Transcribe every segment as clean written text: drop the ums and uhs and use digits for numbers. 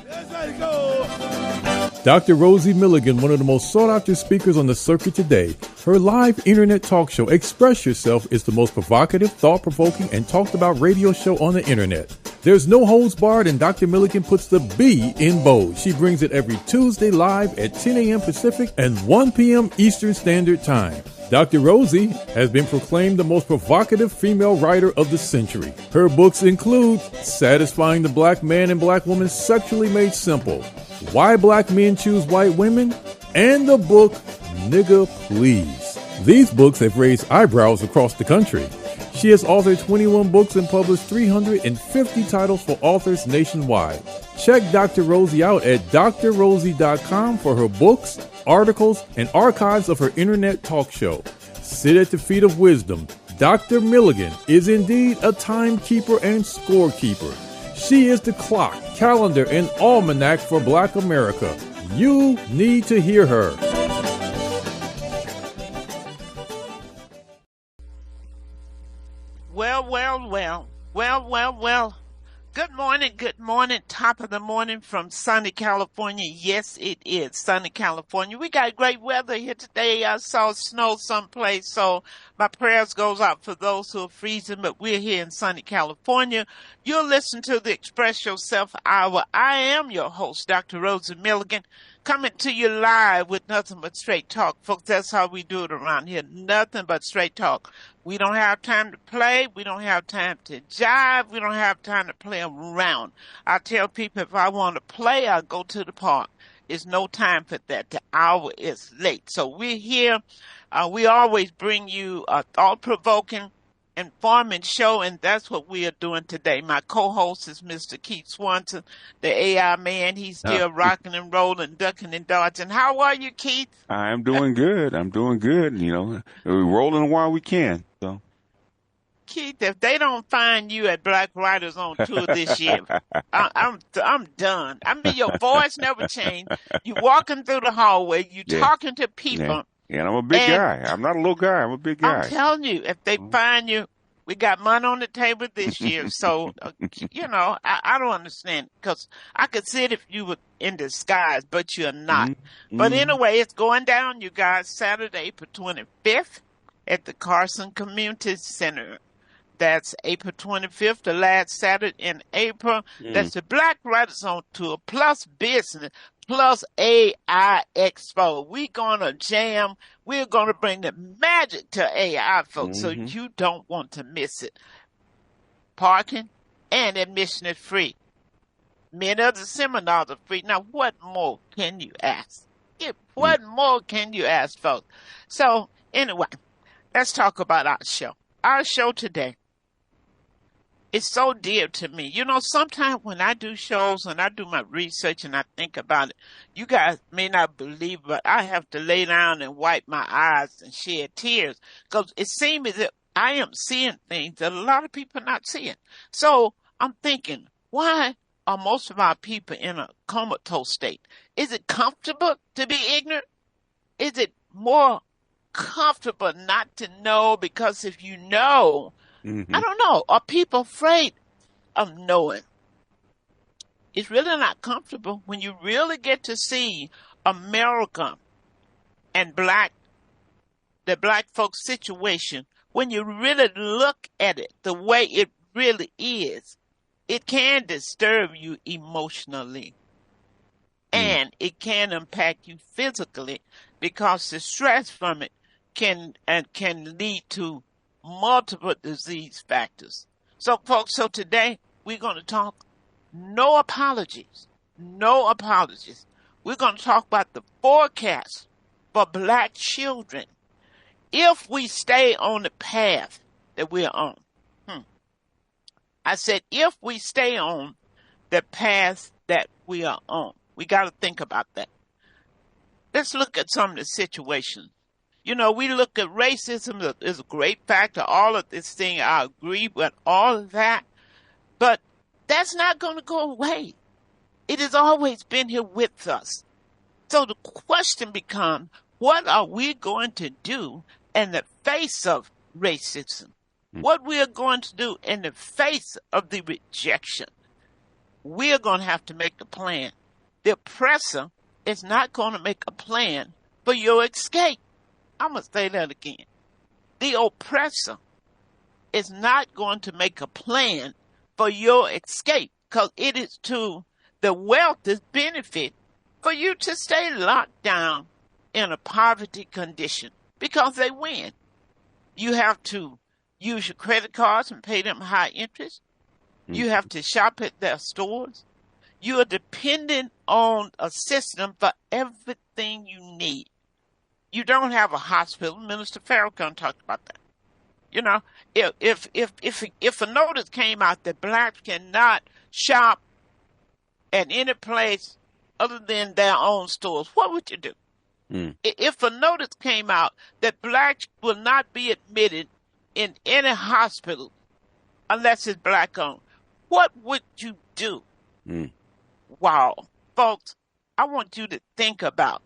Let's go. Dr. Rosie Milligan, one of the most sought-after speakers on the circuit today. Her live internet talk show, Express Yourself, is the most provocative, thought-provoking, and talked-about radio show on the internet. There's no holds barred, and Dr. Milligan puts the B in bold. She brings it every Tuesday live at 10 a.m. Pacific and 1 p.m. Eastern Standard Time. Dr. Rosie has been proclaimed the most provocative female writer of the century. Her books include Satisfying the Black Man and Black Woman Sexually Made Simple, Why Black Men Choose White Women, and the book Nigga Please. These books have raised eyebrows across the country. She has authored 21 books and published 350 titles for authors nationwide. Check Dr. Rosie out at drrosie.com for her books, articles, and archives of her internet talk show. Sit at the feet of wisdom. Dr. Milligan is indeed a timekeeper and scorekeeper. She is the clock, calendar, and almanac for Black America. You need to hear her. Well. Good morning. Top of the morning from sunny California. Yes, it is sunny California. We got great weather here today. I saw snow someplace, so my prayers goes out for those who are freezing, but we're here in sunny California. You'll listen to the Express Yourself Hour. I am your host, Dr. Rosie Milligan, coming to you live with nothing but straight talk. Folks, that's how we do it around here. Nothing but straight talk. We don't have time to play. We don't have time to jive. We don't have time to play around. I tell people if I want to play, I'll go to the park. There's no time for that. The hour is late. So we're here. We always bring you a thought-provoking, informing show, and that's what we are doing today. My co-host is Mr. Keith Swanson, the AI man. He's still rocking and rolling, ducking and dodging. How are you, Keith? I'm doing good. You know, we're rolling while we can. So, Keith, if they don't find you at Black Writers on Tour this year, I'm done. I mean, your voice never changed. You walking through the hallway, you talking to people. Yeah, and I'm a big guy. I'm not a little guy. I'm a big guy. I'm telling you, if they find you, we got money on the table this year. So, you know, I don't understand, because I could see it if you were in disguise, but you're not. But anyway, it's going down, you guys, Saturday, April 25th at the Carson Community Center. That's April 25th, the last Saturday in April. That's the Black Writers on Tour, plus business, plus AI Expo. We're going to jam. We're going to bring the magic to AI, folks, so you don't want to miss it. Parking and admission is free. Many of the seminars are free. Now, what more can you ask? What more can you ask, folks? So, anyway, let's talk about our show. Our show today, it's so dear to me. You know, sometimes when I do shows and I do my research and I think about it, you guys may not believe, but I have to lay down and wipe my eyes and shed tears, because it seems as if I am seeing things that a lot of people are not seeing. So I'm thinking, why are most of our people in a comatose state? Is it comfortable to be ignorant? Is it more comfortable not to know? Because if you know, I don't know. Are people afraid of knowing? It's really not comfortable when you really get to see America and the black folks situation. When you really look at it the way it really is, it can disturb you emotionally. And it can impact you physically, because the stress from it can lead to multiple disease factors. So, folks, today we're going to talk no apologies. We're going to talk about the forecast for Black children if we stay on the path that we're on. I said, if we stay on the path that we are on. We got to think about that. Let's look at some of the situations. You know, we look at racism is a great factor. All of this thing, I agree with all of that. But that's not going to go away. It has always been here with us. So the question becomes, what are we going to do in the face of racism? What we are going to do in the face of the rejection? we're going to have to make a plan. The oppressor is not going to make a plan for your escape. I'm going to say that again. The oppressor is not going to make a plan for your escape, because it is to the wealthy's benefit for you to stay locked down in a poverty condition, because they win. You have to use your credit cards and pay them high interest. You have to shop at their stores. You are dependent on a system for everything you need. You don't have a hospital. Minister Farrakhan talked about that. You know, if a notice came out that blacks cannot shop at any place other than their own stores, what would you do? If a notice came out that blacks will not be admitted in any hospital unless it's black owned, what would you do? Wow. Folks, I want you to think about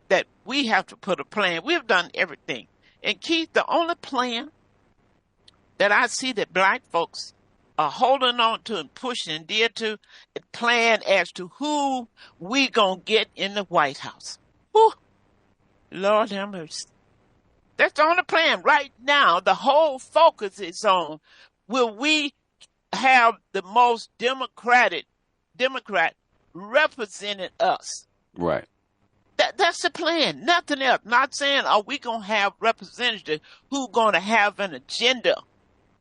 that. We have to put a plan. We've done everything. And Keith, the only plan that I see that black folks are holding on to and pushing and dear to, a plan as to who we gonna get in the White House. Whew. Lord have mercy. That's the only plan right now. The whole focus is on, will we have the most Democrat representing us? Right. That's the plan. Nothing else. Not saying, are we going to have representatives who going to have an agenda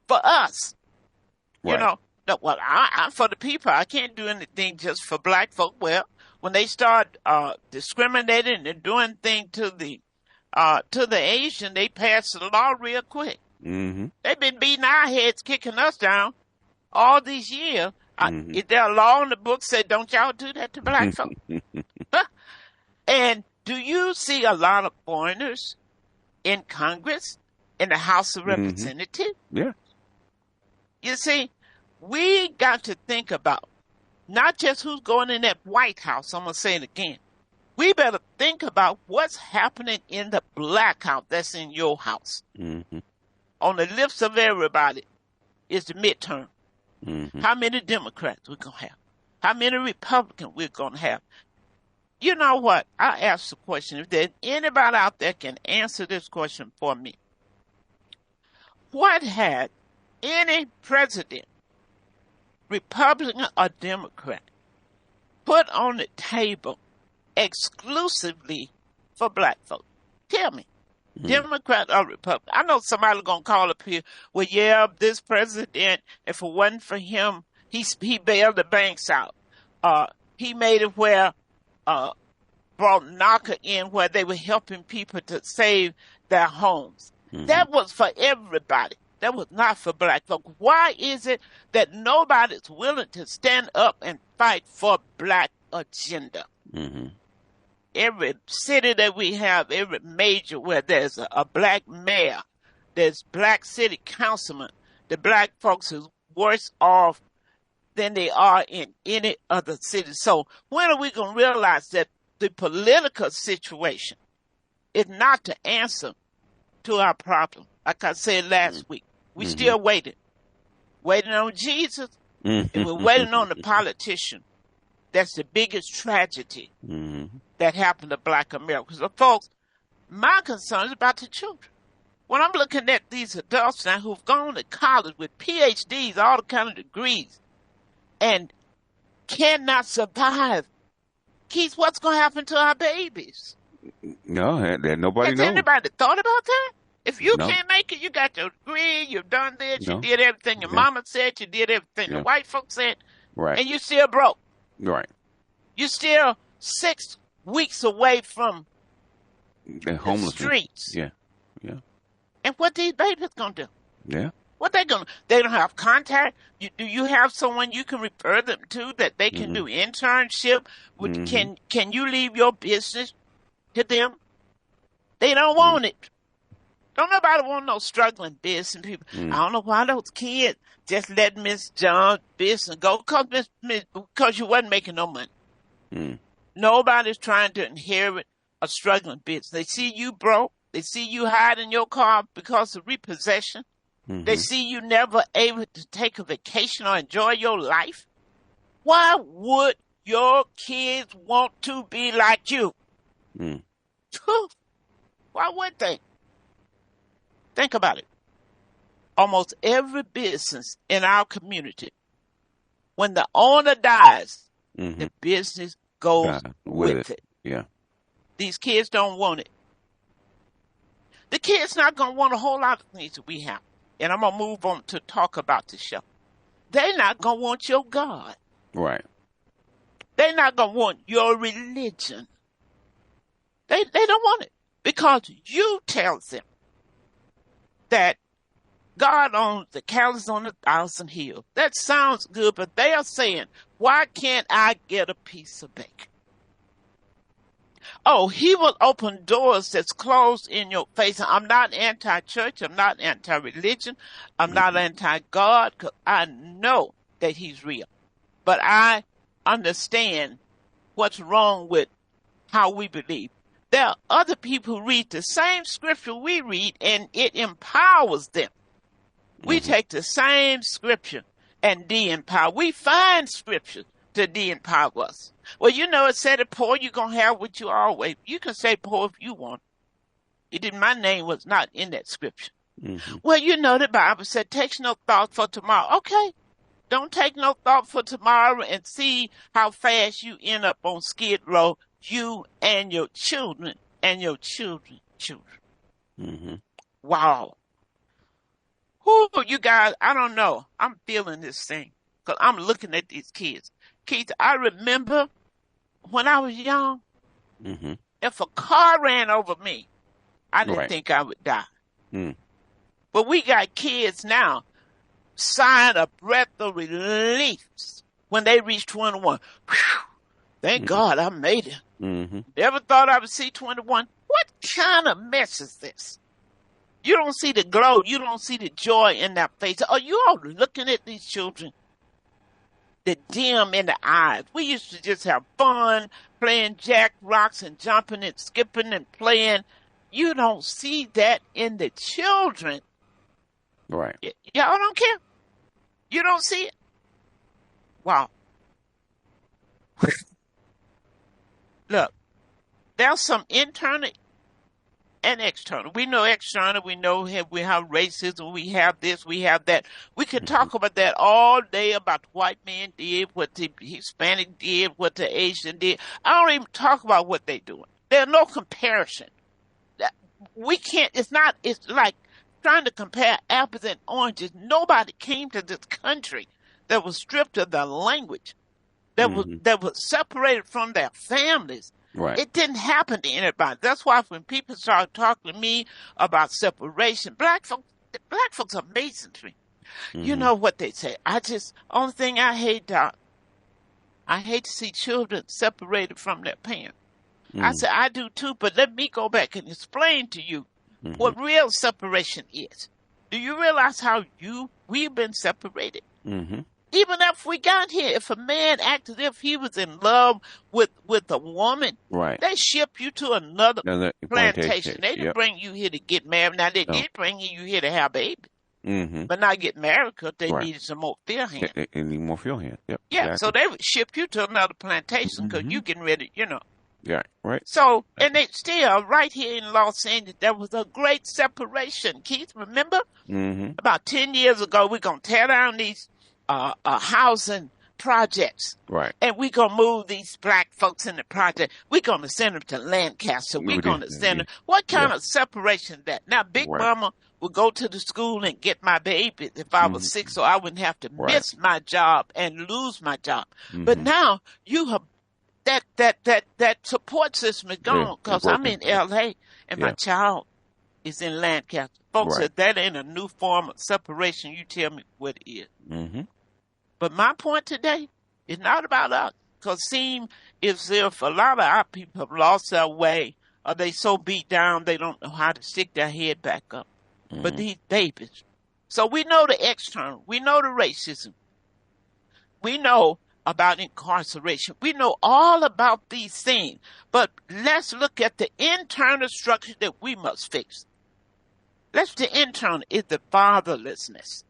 for us? Right. You know, no, well, I'm for the people. I can't do anything just for black folk. Well, when they start discriminating and doing things to the Asian, they pass the law real quick. They've been beating our heads, kicking us down all these years. Is there a law in the book say, don't y'all do that to black folk? And do you see a lot of foreigners in Congress, in the House of Representatives? Yeah. You see, we got to think about not just who's going in that White House. I'm going to say it again. We better think about what's happening in the black house that's in your house. On the lips of everybody is the midterm. How many Democrats we're going to have? How many Republicans we're going to have? You know what? I ask the question. If there's anybody out there can answer this question for me. What had any president, Republican or Democrat, put on the table exclusively for black folks? Tell me. Democrat or Republican? I know somebody's going to call up here, well, yeah, this president, if it wasn't for him, he bailed the banks out. He made it where brought NACA in where they were helping people to save their homes. That was for everybody. That was not for black folks. Why is it that nobody's willing to stand up and fight for black agenda? Every city that we have, every major where there's a black mayor, there's black city councilman, the black folks is worse off than they are in any other city. So when are we going to realize that the political situation is not the answer to our problem? Like I said last week, we still waiting on Jesus, and we're waiting on the politician. That's the biggest tragedy that happened to black Americans. So folks, my concern is about the children. When I'm looking at these adults now who've gone to college with PhDs, all the kind of degrees, and cannot survive, Keith, what's going to happen to our babies? No, nobody knows. Has anybody thought about that? If you can't make it, you got your degree, you've done this, you did everything your mama said, you did everything the white folks said, and you still broke. Right. You're still 6 weeks away from the streets. Yeah. And what these babies going to do? Yeah. What they going to? They don't have contact. Do you have someone you can refer them to that they can do internship? Can you leave your business to them? They don't want it. Don't nobody want no struggling business people. I don't know why those kids just let Miss John's business go because you wasn't making no money. Nobody's trying to inherit a struggling business. They see you broke. They see you hiding your car because of repossession. They see you never able to take a vacation or enjoy your life. Why would your kids want to be like you? Mm. Why would they? Think about it. Almost every business in our community, when the owner dies, the business goes with it. Yeah. These kids don't want it. The kids not going to want a whole lot of things that we have. And I'm going to move on to talk about the show. They're not going to want your God. Right. They're not going to want your religion. They don't want it because you tell them that God owns the cattle on 1,000 hills. That sounds good, but they are saying, why can't I get a piece of bacon? Oh, he will open doors that's closed in your face. I'm not anti-church. I'm not anti-religion. I'm not anti-God because I know that he's real. But I understand what's wrong with how we believe. There are other people who read the same scripture we read, and it empowers them. We take the same scripture and de-empower. We find scripture to de-empower us. Well, you know, it said it poor, you're going to have what you always. You can say poor if you want. It didn't, my name was not in that scripture. Well, you know, the Bible said, take no thought for tomorrow. Okay. Don't take no thought for tomorrow and see how fast you end up on Skid Row, you and your children and your children's children. Wow. Whoo, you guys, I don't know. I'm feeling this thing because I'm looking at these kids. Keith, I remember when I was young, if a car ran over me, I didn't think I would die. But we got kids now sign a breath of relief when they reach 21. Whew, thank God I made it. Never thought I would see 21. What kind of mess is this? You don't see the glow. You don't see the joy in their face. Are you all looking at these children? The dim in the eyes. We used to just have fun playing jack rocks and jumping and skipping and playing. You don't see that in the children. Right. Y'all don't care. You don't see it. Wow. Look, there's some internal and external. We know external. We know we have racism. We have this. We have that. We can talk about that all day about the white man did, what the Hispanic did, what the Asian did. I don't even talk about what they're doing. There's no comparison. We can't. It's like trying to compare apples and oranges. Nobody came to this country that was stripped of their language, that was separated from their families. Right. It didn't happen to anybody. That's why when people start talking to me about separation, black folks are masonry. You know what they say. Only thing I hate, Doc, I hate to see children separated from their parents. I said, I do too, but let me go back and explain to you what real separation is. Do you realize how we've been separated? Even if we got here, if a man acted as if he was in love with a woman, right, they ship you to another plantation. They didn't bring you here to get married. Now, they did bring you here to have babies, but not get married because they needed some more field hands. They need more field hands. Yep. Yeah, exactly. So they would ship you to another plantation because you getting ready, Yeah, right. So, and they still, right here in Los Angeles, there was a great separation. Keith, remember? About 10 years ago, we're going to tear down these housing projects. Right. And we're going to move these black folks in the project. We're going to send them to Lancaster. We're going to send them. What kind of separation is that? Now, Big Mama would go to the school and get my baby if I was sick, so I wouldn't have to miss my job and lose my job. But now you have that support system is gone because I'm in L.A. and my child is in Lancaster. Folks said that ain't a new form of separation. You tell me what it is. But my point today is not about us, because it seems as if a lot of our people have lost their way, or they so beat down they don't know how to stick their head back up. But these babies. So we know the external. We know the racism. We know about incarceration. We know all about these things. But let's look at the internal structure that we must fix. The internal is the fatherlessness.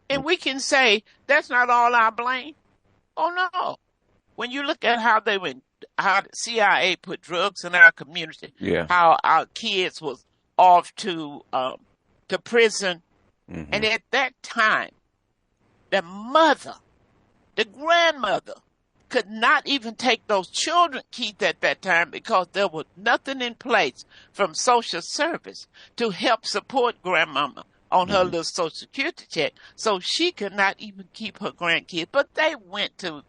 And we can say, that's not all our blame. Oh, no. when you look at how how the CIA put drugs in our community, Yeah. how our kids was off to prison, and Mm-hmm. at that time, the mother, the grandmother, could not even take those children keys at that time because there was nothing in place from social service to help support grandmama on her Mm-hmm. little social security check. So she could not even keep her grandkids. But they went to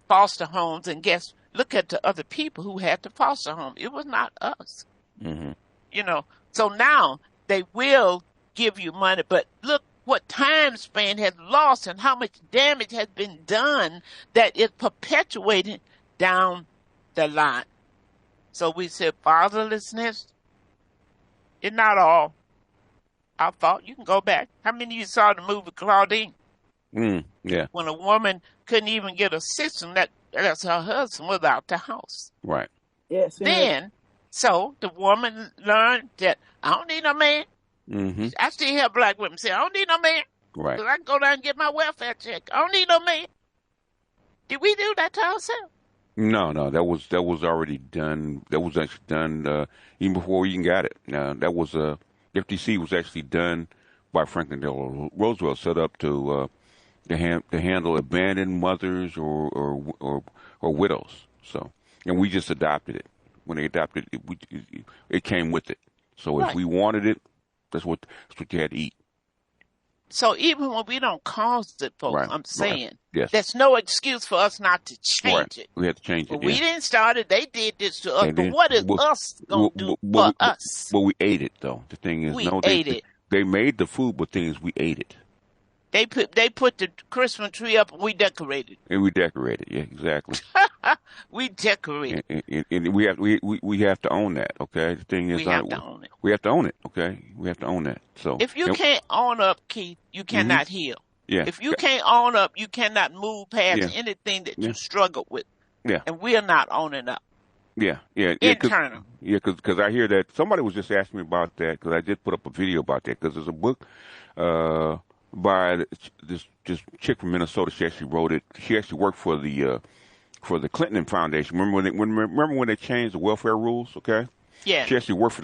foster homes, and look at the other people who had the foster home. It was not us, Mm-hmm. you know. So now they will give you money, but look what time span has lost and how much damage has been done that is perpetuating down the line. So we said fatherlessness is not all our fault. You can go back. How many of you saw the movie Claudine? Yeah. When a woman couldn't even get assistance, that's her husband was out the house. Right. Yes. Then, so the woman learned that I don't need no man. Mm-hmm. I still hear black women say, I don't need no man. Right. Because I can go down and get my welfare check. I don't need no man. Did we do that to ourselves? No, that was already done. That was actually done even before we even got it. That was FTC was actually done by Franklin Delano Roosevelt, set up to handle abandoned mothers or widows. So, and we just adopted it. When they adopted it, it came with it. So if Right. we wanted it, that's what you had to eat. So even when we don't cause it, folks, Right. I'm saying, Right. Yes. there's no excuse for us not to change Right. it. We had to change it. But we Yeah. didn't start it. They did this to us. They But did. what is Well, us going to do for us? But we ate it though. The thing is, We no, ate it. they made the food, but the thing is, we ate it. They put the Christmas tree up and we decorated. And we decorated. Yeah, exactly. We decorated. And we have to own that. Okay. The thing is, We have to own it. we have to own it. Okay. We have to own that. So If you can't own up, Keith, you cannot heal. yeah, If you can't own up, you cannot move past Yeah. anything that Yeah. you struggle with. yeah, And we're not owning up. yeah. Internal. Because I hear that somebody was just asking me about that because I did put up a video about that because there's a book by this chick from Minnesota. She actually wrote it. She actually worked for the Clinton Foundation. Remember when they changed the welfare rules? Okay. Yeah. She actually worked for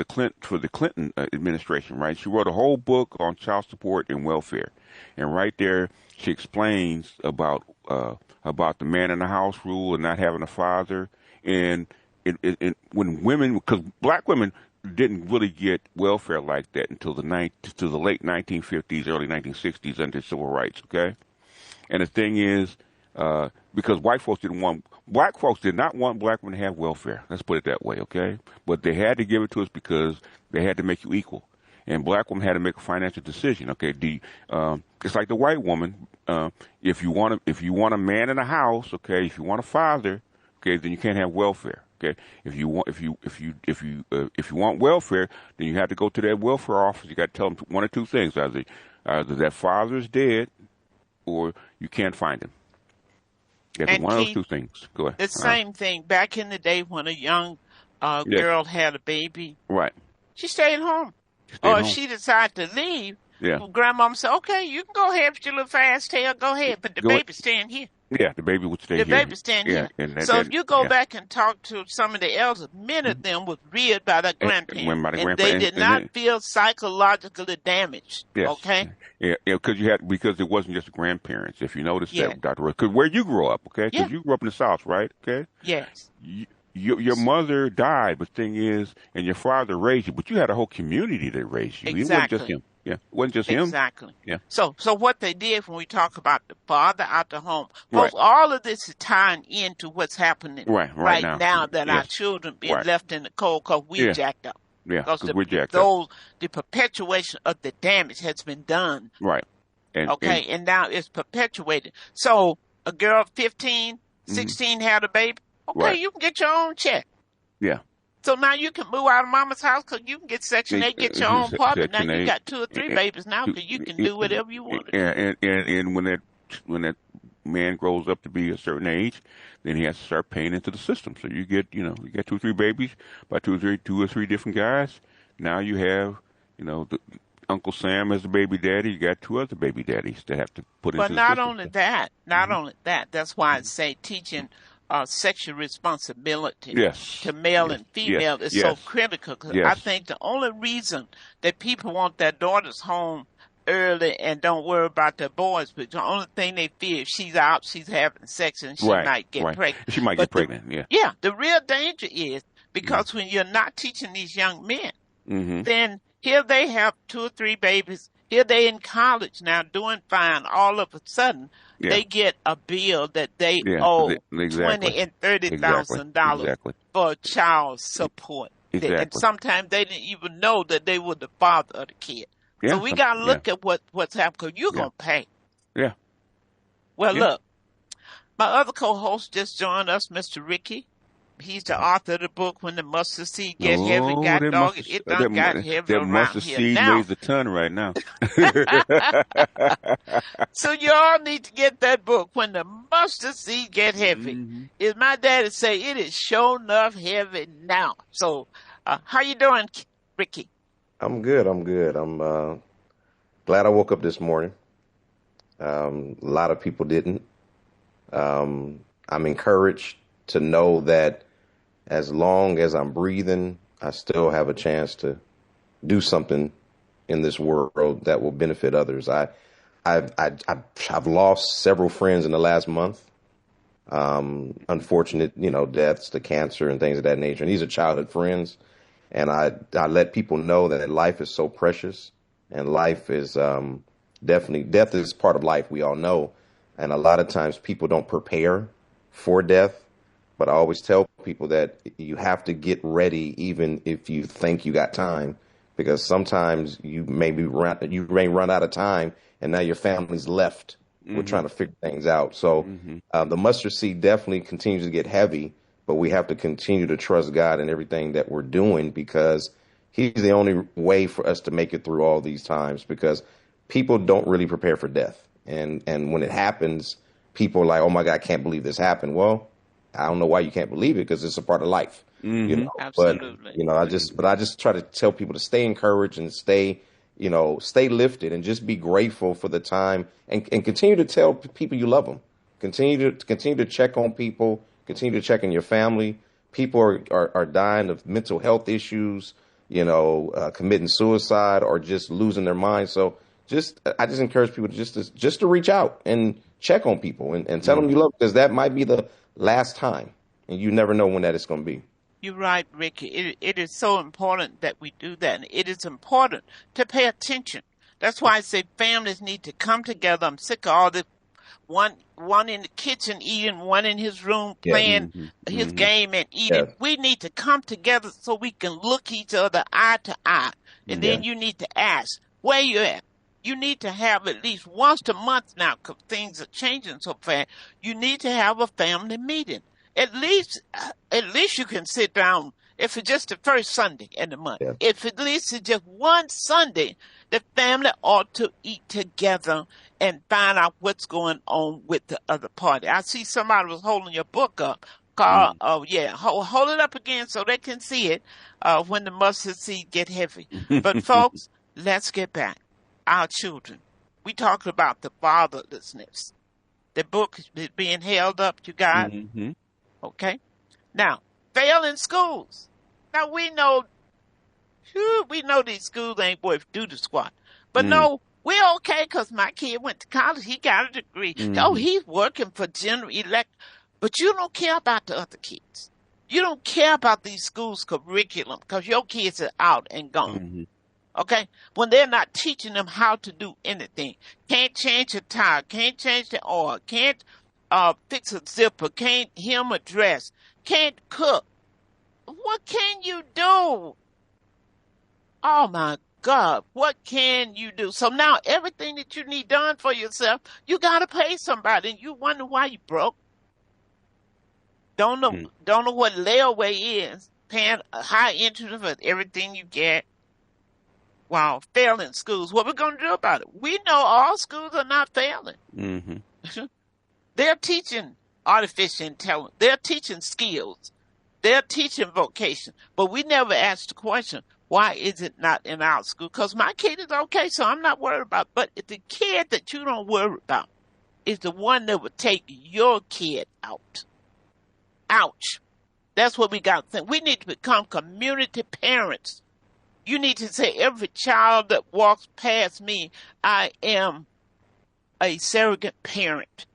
the Clinton administration, right? She wrote a whole book on child support and welfare, and right there she explains about the man in the house rule and not having a father, and when women, because black women didn't really get welfare like that until the late 1950s, early 1960s under civil rights, okay? And the thing is, because black folks did not want black women to have welfare. Let's put it that way, okay? But they had to give it to us because they had to make you equal. And black women had to make a financial decision, okay? It's like the white woman. If you want a man in a house, okay, if you want a father, okay, then you can't have welfare. Okay, if you want welfare, then you have to go to that welfare office. You got to tell them one or two things: either that father is dead, or you can't find him. You have And one of those Keith, two things. Go ahead. The same thing back in the day when a young girl had a baby, Right. she stayed home. Stay Or if home. she decided to leave, Yeah. grandmama said, okay, you can go ahead with your little fast tail, go ahead, but the Go- baby's staying here. Yeah, the baby would stay The here. baby's staying Yeah, here. and So if you go yeah. back and talk to some of the elders, many of them was reared by their grandparents. when by the and they grandparents, did and not then- feel psychologically damaged. Yes. Okay? Yeah, because it wasn't just the grandparents. If you notice Yeah. that, Dr. Rose, because where you grew up, okay? Because Yeah. you grew up in the South, right? Okay. Yes. Your mother died, but thing is, and your father raised you, but you had a whole community that raised you. It wasn't just Exactly. him. Yeah, it wasn't just him. Exactly. Yeah. So what they did when we talk about the father out the home, Right. folks, all of this is tying into what's happening Right now. that our Yes. children being Right. left in the cold because we Yeah. jacked up. Yeah, Because because we're jacked up. the perpetuation of the damage has been done. Right. And, Okay, and now it's perpetuated. So a girl 15, 16 had a baby. Okay, Right. you can get your own check. yeah. So now you can move out of mama's house because you can get Section 8, get your own apartment. Now Section you 8. got 2 or 3 babies now because you can do whatever you want to do. Yeah, and when that man grows up to be a certain age, then he has to start paying into the system. So you get 2 or 3 babies by two or three different guys. Now you have, Uncle Sam as the baby daddy. You got two other baby daddies that have to put But into the not system. only that, not Hmm. only that, that's why I say teaching sexual responsibility Yes, to male yes, and yes, female is so yes, critical. 'Cause I yes. think the only reason that people want their daughters home early and don't worry about their boys, but the only thing they fear if she's out, she's having sex and she Right, might get right. pregnant. She might get But pregnant. Yeah. the real danger is because when you're not teaching these young men, Mm-hmm. then here they have two or three babies. Here they in college now doing fine. All of a sudden, Yeah. they get a bill that they Yeah. owe Exactly. $20,000 and thirty Exactly. thousand dollars Exactly. for child support. And Exactly. sometimes they didn't even know that they were the father of the kid. So Yeah. we gotta Yeah. look at what's happening because you're Yeah. gonna pay. Yeah. Well, Yeah. look, my other co-host just joined us, Mr. Ricky. He's the author of the book When the Mustard Seed Get Heavy. Oh, God that dog mustard, it, it done got heavy that around mustard here seed now. weighs a ton right now. So you all need to get that book, When the Mustard Seed Get Heavy. Hmm. As my daddy say, it is sure enough heavy now. So how you doing, Ricky? I'm good. I'm good. I'm glad I woke up this morning. A lot of people didn't. I'm encouraged to know that as long as I'm breathing, I still have a chance to do something in this world that will benefit others. I've lost several friends in the last month. Unfortunate, deaths to cancer and things of that nature. And these are childhood friends. And I let people know that life is so precious and life is definitely, death is part of life. We all know. And a lot of times people don't prepare for death. But I always tell people that you have to get ready, even if you think you got time, because sometimes you may run out of time, and now your family's left. We're trying to figure things out. So the mustard seed definitely continues to get heavy, but we have to continue to trust God in everything that we're doing because He's the only way for us to make it through all these times. Because people don't really prepare for death, and when it happens, people are like, "Oh my God, I can't believe this happened." Well, I don't know why you can't believe it because it's a part of life, Absolutely. But I just try to tell people to stay encouraged and stay lifted and just be grateful for the time and continue to tell people you love them. Continue to check on people. Continue to check on your family. People are dying of mental health issues, committing suicide or just losing their mind. So I just encourage people just to reach out and check on people and tell them you love them because that might be the last time, and you never know when that is going to be. You're right, Ricky. It is so important that we do that. And it is important to pay attention. That's why I say families need to come together. I'm sick of all this one in the kitchen eating, one in his room playing his game and eating. Yeah. We need to come together so we can look each other eye to eye. And then you need to ask, where you at? You need to have at least once a month now, because things are changing so fast. You need to have a family meeting. At least you can sit down. If it's just the first Sunday in the month, if at least it's just one Sunday, the family ought to eat together and find out what's going on with the other party. I see somebody was holding your book up. Hold it up again so they can see it. When the mustard seed get heavy. But folks, let's get back. Our children. We talked about the fatherlessness. The book is being held up, you guys. Okay. Now, failing schools. Now we know these schools ain't worth do the squat. But no, we're okay because my kid went to college. He got a degree. Oh, he's working for general elect. But you don't care about the other kids. You don't care about these schools' curriculum because your kids are out and gone. Okay? When they're not teaching them how to do anything. Can't change a tire. Can't change the oil. Can't fix a zipper. Can't hem a dress. Can't cook. What can you do? Oh, my God. What can you do? So now everything that you need done for yourself, you got to pay somebody. And you wonder why you broke. Don't know what layaway is. Paying a high interest for everything you get. Wow, failing schools. What we're going to do about it? We know all schools are not failing. They're teaching artificial intelligence. They're teaching skills. They're teaching vocation. But we never ask the question, Why is it not in our school? Because my kid is okay, so I'm not worried about it. But the kid that you don't worry about is the one that would take your kid out. Ouch. That's what we got to think. We need to become community parents. You need to say, every child that walks past me, I am a surrogate parent.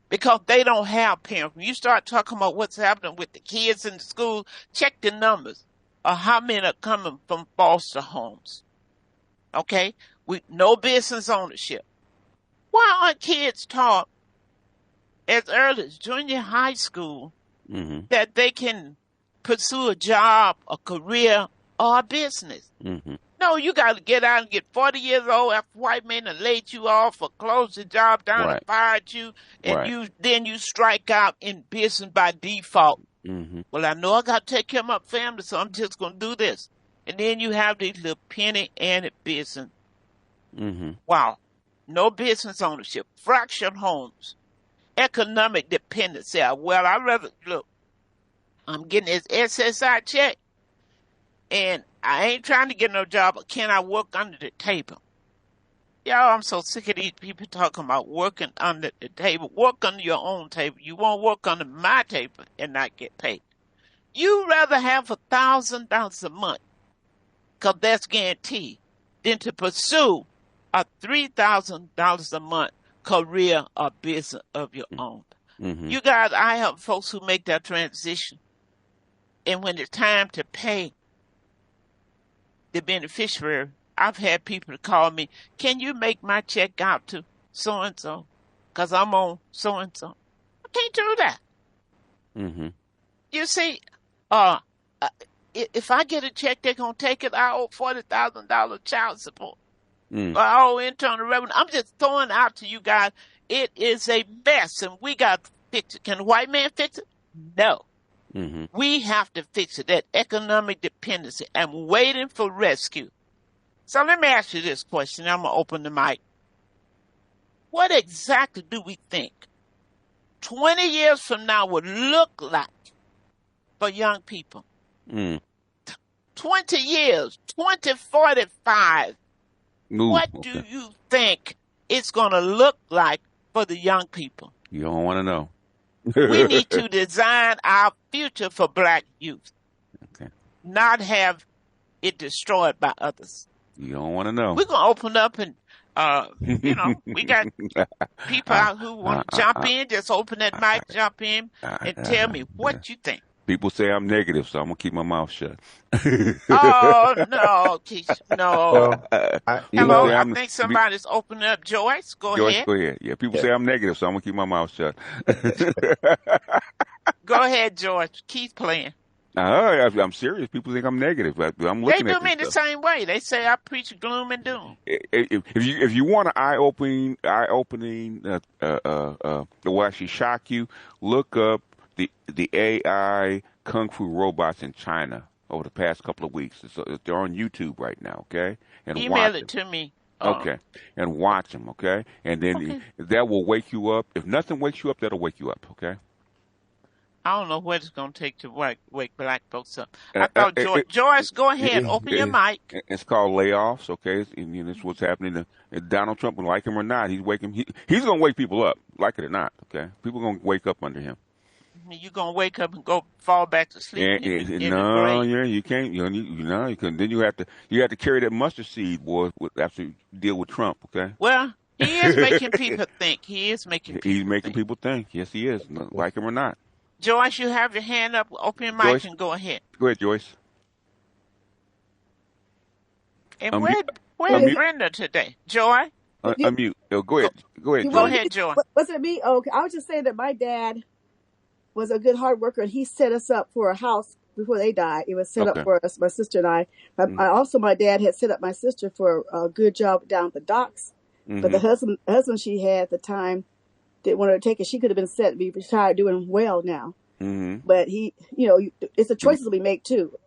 Because they don't have parents. When you start talking about what's happening with the kids in the school, check the numbers of how many are coming from foster homes. Okay? With no business ownership. Why aren't kids taught as early as junior high school that they can pursue a job, a career, or a business? No, you got to get out and get 40 years old after white men have laid you off or closed the job down and fired you, and then you strike out in business by default. Well, I know I got to take care of my family, so I'm just going to do this. And then you have these little penny-ante business. Wow. No business ownership. Fractured homes. Economic dependency. Well, I'd rather, look, I'm getting this SSI check, and I ain't trying to get no job, but can I work under the table? Y'all, I'm so sick of these people talking about working under the table. Work under your own table. You won't work under my table and not get paid. You'd rather have $1,000 a month, because that's guaranteed, than to pursue a $3,000 a month career or business of your own. You guys, I help folks who make that transition. And when it's time to pay the beneficiary, I've had people to call me, can you make my check out to so-and-so? Because I'm on so-and-so. I can't do that. You see, if I get a check, they're going to take it. I owe $40,000 child support. I owe internal revenue. I'm just throwing out to you guys, it is a mess, and we got to fix it. Can a white man fix it? No. We have to fix it. That economic dependency. I'm waiting for rescue. So let me ask you this question. I'm going to open the mic. What exactly do we think 20 years from now would look like for young people? 20 years, 2045. What do you think it's going to look like for the young people? You don't want to know. We need to design our future for black youth, not have it destroyed by others. You don't want to know. We're going to open up and, we got people out who want to jump in. Just open that mic, jump in, and tell me what you think. People say I'm negative, so I'm going to keep my mouth shut. Oh, no, Keith, no. Hello, I think somebody's opening up. Joyce, go ahead. Go ahead. Yeah, people say I'm negative, so I'm going to keep my mouth shut. Go ahead, George. Keith playing. I'm serious. People think I'm negative. I'm looking at They do me the same way. They say I preach gloom and doom. If you want an eye-opening, that will actually shock you, look up the AI kung fu robots in China over the past couple of weeks. They're on YouTube right now, okay? And email it to me. Okay. And watch them, okay? And then that will wake you up. If nothing wakes you up, that'll wake you up, okay? I don't know what it's going to take to wake black folks up. I thought, Joyce, go ahead. Open your mic. It's called layoffs, okay? And it's what's happening. Donald Trump, like him or not, he's going to wake people up, like it or not, okay? People are going to wake up under him. You're going to wake up and go fall back to sleep. You can't. You can. Then you have to carry that mustard seed, boy, after you deal with Trump, okay? Well, he is making people think. He's making people think. Yes, he is, like him or not. Joyce, you have your hand up. Open your mic, Joyce, and go ahead. Go ahead, Joyce. And where's Brenda today? Joy? Unmute. Go ahead. Go ahead, Joy. Was it me? Okay. I was just saying that my dad was a good hard worker, and he set us up for a house before they died. It was set up for us, my sister and I. My dad had set up my sister for a good job down at the docks. But the husband she had at the time didn't want her to take it. She could have been set to be retired, doing well now. But he, it's the choices we make too.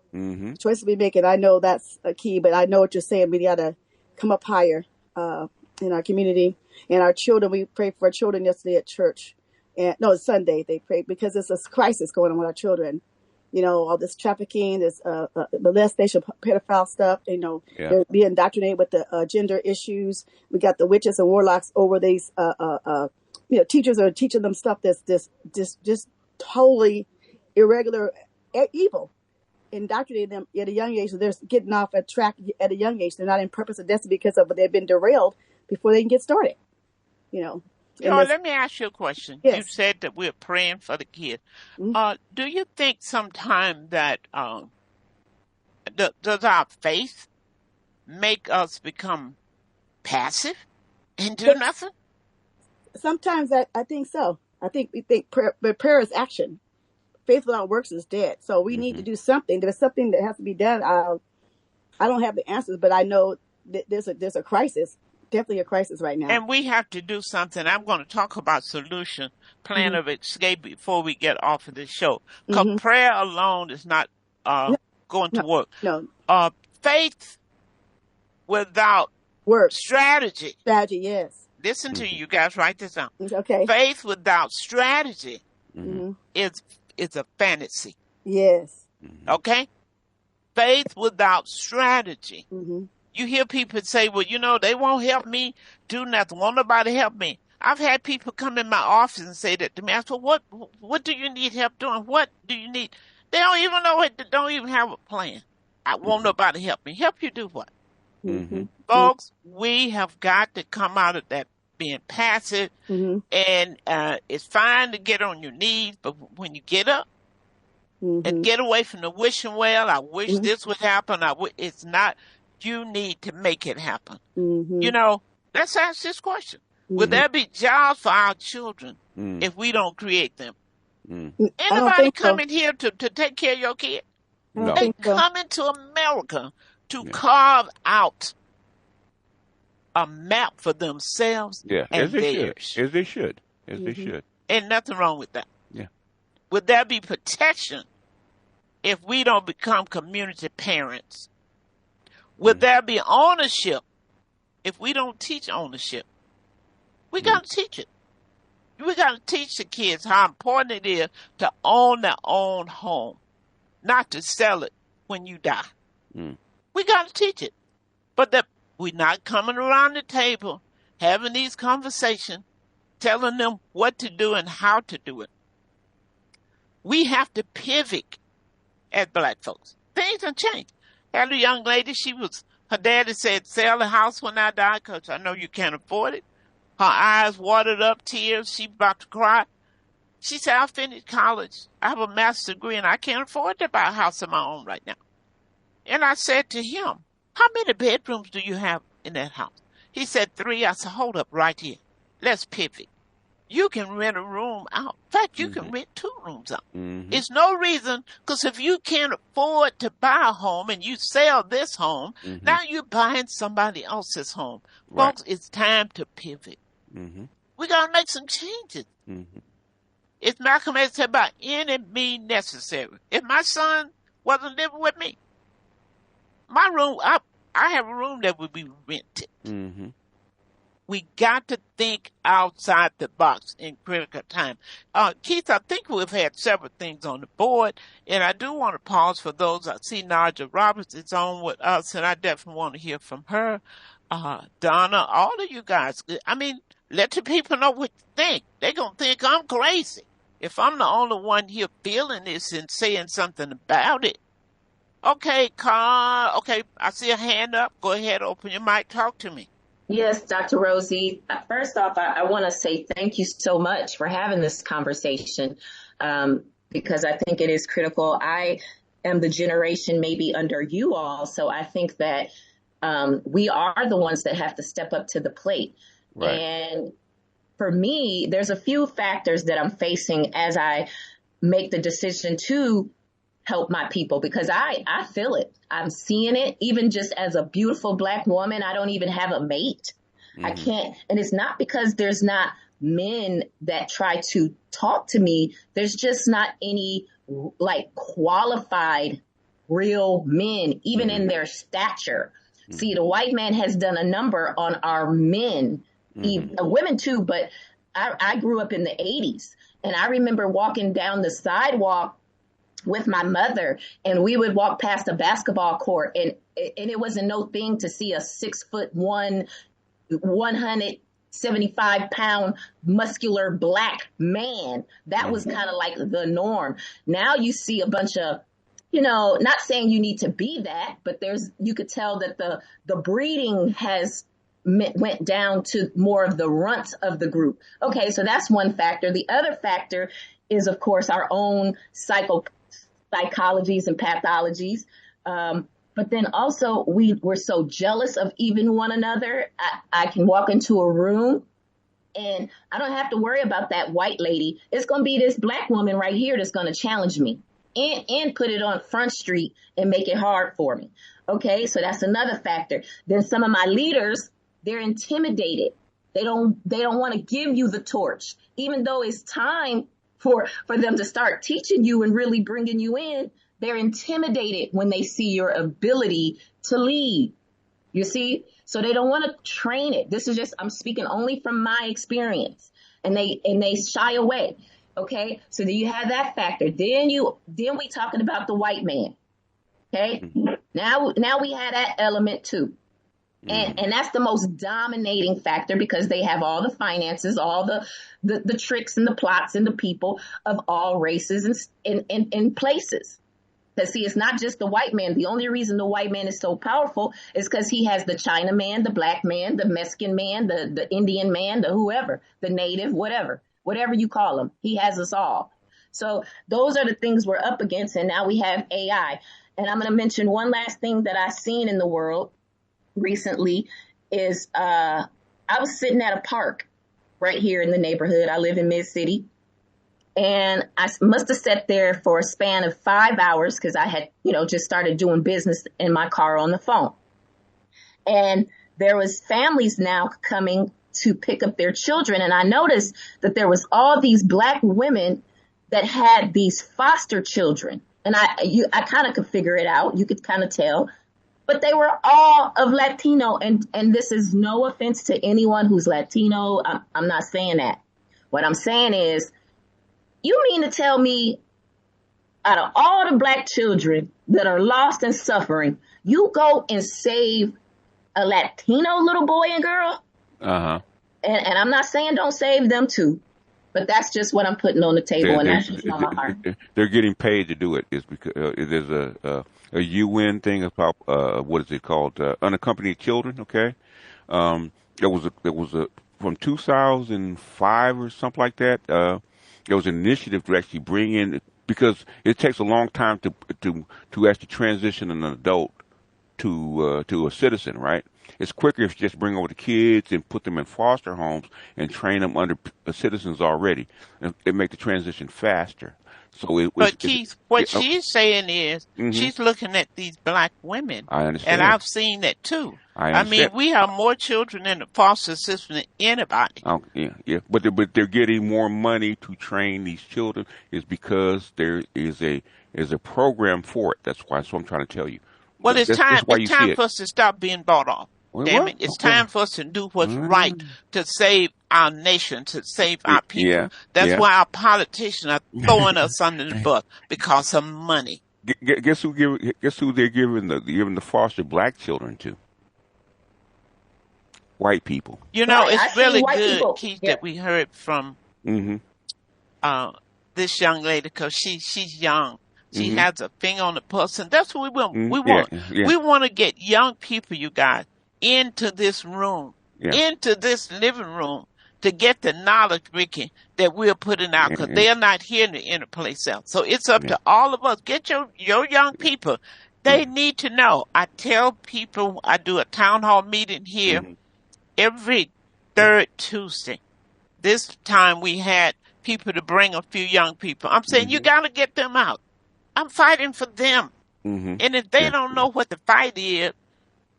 Choices we make, and I know that's a key. But I know what you're saying. We got to come up higher in our community and our children. We prayed for our children yesterday at church. And no, Sunday they prayed because it's a crisis going on with our children. all this trafficking, this molestation, pedophile stuff. Yeah. They're being indoctrinated with the gender issues. We got the witches and warlocks over these. Teachers are teaching them stuff that's just totally irregular, evil. Indoctrinating them at a young age, so they're getting off a track at a young age. They're not in purpose of destiny because they've been derailed before they can get started. Let me ask you a question. Yes. You said that we're praying for the kids. Do you think sometime that does our faith make us become passive and do nothing? Sometimes I think so. I think we think prayer is action. Faith without works is dead. So we need to do something. There's something that has to be done. I don't have the answers, but I know that there's a crisis. Definitely a crisis right now. And we have to do something. I'm going to talk about solution, plan of escape before we get off of this show. Because prayer alone is not going to work. No. Faith without work strategy. Strategy, yes. Listen to you guys. Write this down. Okay. Faith without strategy is a fantasy. Yes. Okay? Faith without strategy. You hear people say, well, they won't help me do nothing. Won't nobody help me. I've had people come in my office and say that to me. I said, what do you need help doing? What do you need? They don't even know it. They don't even have a plan. I won't nobody help me. Help you do what? Folks, we have got to come out of that being passive. And it's fine to get on your knees, but when you get up and get away from the wishing well, I wish this would happen. It's not. You need to make it happen. Let's ask this question. Will there be jobs for our children if we don't create them? Anybody coming here to take care of your kid? No. They coming to America to carve out a map for themselves and theirs. As they should. Ain't nothing wrong with that. Yeah. Would there be protection if we don't become community parents? Would there be ownership if we don't teach ownership? We got to teach it. We got to teach the kids how important it is to own their own home, not to sell it when you die. We got to teach it. But we're not coming around the table, having these conversations, telling them what to do and how to do it. We have to pivot as Black folks. Things have changed. Had a young lady, her daddy said, sell the house when I die because I know you can't afford it. Her eyes watered up, tears, she about to cry. She said, I finished college. I have a master's degree and I can't afford to buy a house of my own right now. And I said to him, how many bedrooms do you have in that house? He said 3. I said, hold up right here. Let's pivot. You can rent a room out. In fact, you can rent 2 rooms out. It's no reason, because if you can't afford to buy a home and you sell this home, now you're buying somebody else's home. Right. Folks, it's time to pivot. We got to make some changes. It's Malcolm X said about any means necessary. If my son wasn't living with me, my room, I have a room that would be rented. We got to think outside the box in critical time. Keith, I think we've had several things on the board, and I do want to pause for those. I see Naja Roberts is on with us, and I definitely want to hear from her. Donna, all of you guys. I mean, let the people know what you think. They're going to think I'm crazy if I'm the only one here feeling this and saying something about it. Okay, Carl. Okay, I see a hand up. Go ahead, open your mic. Talk to me. Yes, Dr. Rosie. First off, I want to say thank you so much for having this conversation because I think it is critical. I am the generation maybe under you all, so I think that we are the ones that have to step up to the plate. Right. And for me, there's a few factors that I'm facing as I make the decision to help my people because I feel it. I'm seeing it. Even just as a beautiful Black woman, I don't even have a mate. I can't. And it's not because there's not men that try to talk to me. There's just not any like qualified real men, even in their stature. See, the white man has done a number on our men, women too, but I grew up in the 80s and I remember walking down the sidewalk with my mother, and we would walk past a basketball court, and it wasn't no thing to see a 6'1", 175-pound muscular black man. That was kind of like the norm. Now you see a bunch of, not saying you need to be that, but you could tell that the breeding has went down to more of the runt of the group. Okay, so that's one factor. The other factor is, of course, our own psychologies and pathologies. But then also we're so jealous of even one another. I can walk into a room and I don't have to worry about that white lady. It's going to be this black woman right here that's going to challenge me and put it on Front Street and make it hard for me. Okay, so that's another factor. Then some of my leaders, they're intimidated. They don't want to give you the torch, even though it's time for them to start teaching you and really bringing you in. They're intimidated when they see your ability to lead. You see? So they don't want to train it. This is just, I'm speaking only from my experience, and they shy away. Okay. So then you have that factor. Then we talking about the white man. Okay. Now we have that element too. And that's the most dominating factor because they have all the finances, all the tricks and the plots and the people of all races and places. Because see, it's not just the white man. The only reason the white man is so powerful is because he has the China man, the black man, the Mexican man, the Indian man, the whoever, the native, whatever you call him. He has us all. So those are the things we're up against. And now we have AI. And I'm going to mention one last thing that I've seen in the world recently is I was sitting at a park right here in the neighborhood. I live in Mid-City. And I must have sat there for a span of 5 hours because I had, just started doing business in my car on the phone. And there was families now coming to pick up their children. And I noticed that there was all these black women that had these foster children. And I kind of could figure it out. You could kind of tell. But they were all of Latino. And this is no offense to anyone who's Latino. I'm not saying that. What I'm saying is, you mean to tell me out of all the black children that are lost and suffering, you go and save a Latino little boy and girl? Uh-huh. And I'm not saying don't save them too, but that's just what I'm putting on the table, and that's just on my heart. They're getting paid to do it. It's because there's a UN thing about what is it called? Unaccompanied children. Okay, there was a from 2005 or something like that. There was an initiative to actually bring in, because it takes a long time to actually transition an adult to a citizen, right? It's quicker if you just bring over the kids and put them in foster homes and train them under citizens already, and it make the transition faster. So but Keith, what she's saying is she's looking at these black women. I understand, and I've seen that too. I mean, we have more children in the foster system than anybody. Oh, yeah. But they're getting more money to train these children is because there is a program for it. That's what I'm trying to tell you. Well, it's time for us to stop being bought off. Well, damn it. It's time for us to do what's right to save our nation, to save our people. Yeah. That's why our politicians are throwing us under the bus because of money. Guess who they're giving the foster black children to? White people. It's really good, Keith, that we heard from this young lady, because she's young. She has a finger on the pulse, and that's what we want. We want to get young people, you guys, into this room, into this living room, to get the knowledge, Ricky, that we're putting out, because they're not hearing it any place else. So it's up to all of us. Get your young people. They need to know. I tell people, I do a town hall meeting here every third Tuesday. This time we had people to bring a few young people. I'm saying you got to get them out. I'm fighting for them. And if they don't know what the fight is,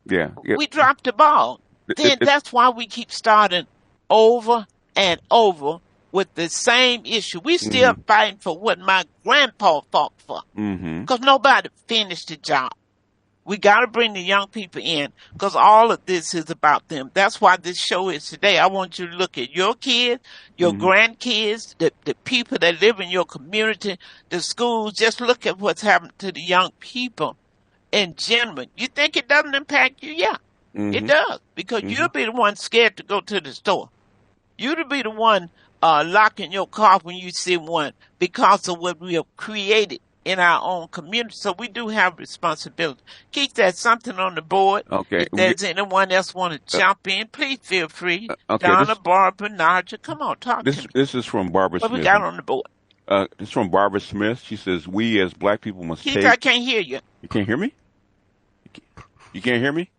we drop the ball. Then that's why we keep starting over and over with the same issue. We still fighting for what my grandpa fought for. Because nobody finished the job. We got to bring the young people in because all of this is about them. That's why this show is today. I want you to look at your kids, your grandkids, the people that live in your community, the schools. Just look at what's happened to the young people in general. You think it doesn't impact you? Yeah, it does, because you'll be the one scared to go to the store. You'll be the one locking your car when you see one because of what we have created in our own community. So we do have responsibility. Keith, there's something on the board. Okay. If there's anyone else want to jump in, please feel free. Okay, Donna, Barbara, Naja, come on, talk to me. This is from Barbara What Smith. we got on the board? It's from Barbara Smith. She says, we as black people must Keith, I can't hear you. You can't hear me? You can't hear me?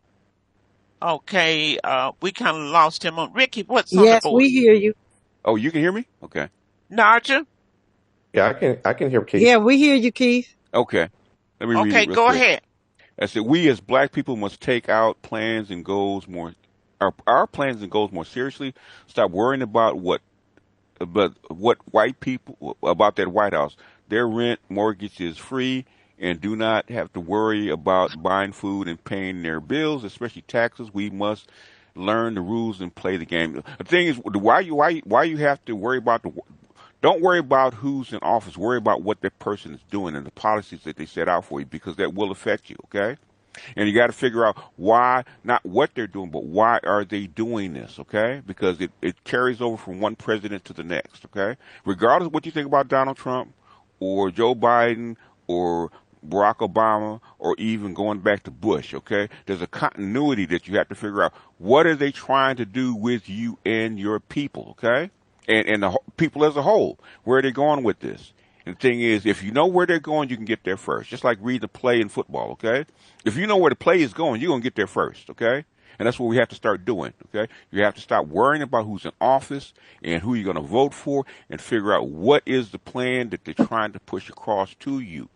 Okay, we kind of lost him on. Ricky, what's on the Yes, board? we hear you. Oh, you can hear me? Okay. Naja? Yeah, I can hear Keith. Yeah, we hear you, Keith. Okay. Let me read Okay, it real go quick. ahead. I said, we as black people must take out plans and goals more, our plans and goals more seriously. Stop worrying about what white people, about that White House. Their rent mortgage is free and do not have to worry about buying food and paying their bills, especially taxes. We must learn the rules and play the game. The thing is, why you have to worry about don't worry about who's in office. Worry about what that person is doing and the policies that they set out for you, because that will affect you, okay? And you got to figure out why, not what they're doing, but why are they doing this, okay? Because it carries over from one president to the next, okay? Regardless of what you think about Donald Trump or Joe Biden or Barack Obama or even going back to Bush, okay? There's a continuity that you have to figure out. What are they trying to do with you and your people, okay? And the people as a whole, where are they going with this? And the thing is, if you know where they're going, you can get there first. Just like read the play in football, okay? If you know where the play is going, you're going to get there first, okay? And that's what we have to start doing, okay? You have to stop worrying about who's in office and who you're going to vote for and figure out what is the plan that they're trying to push across to you.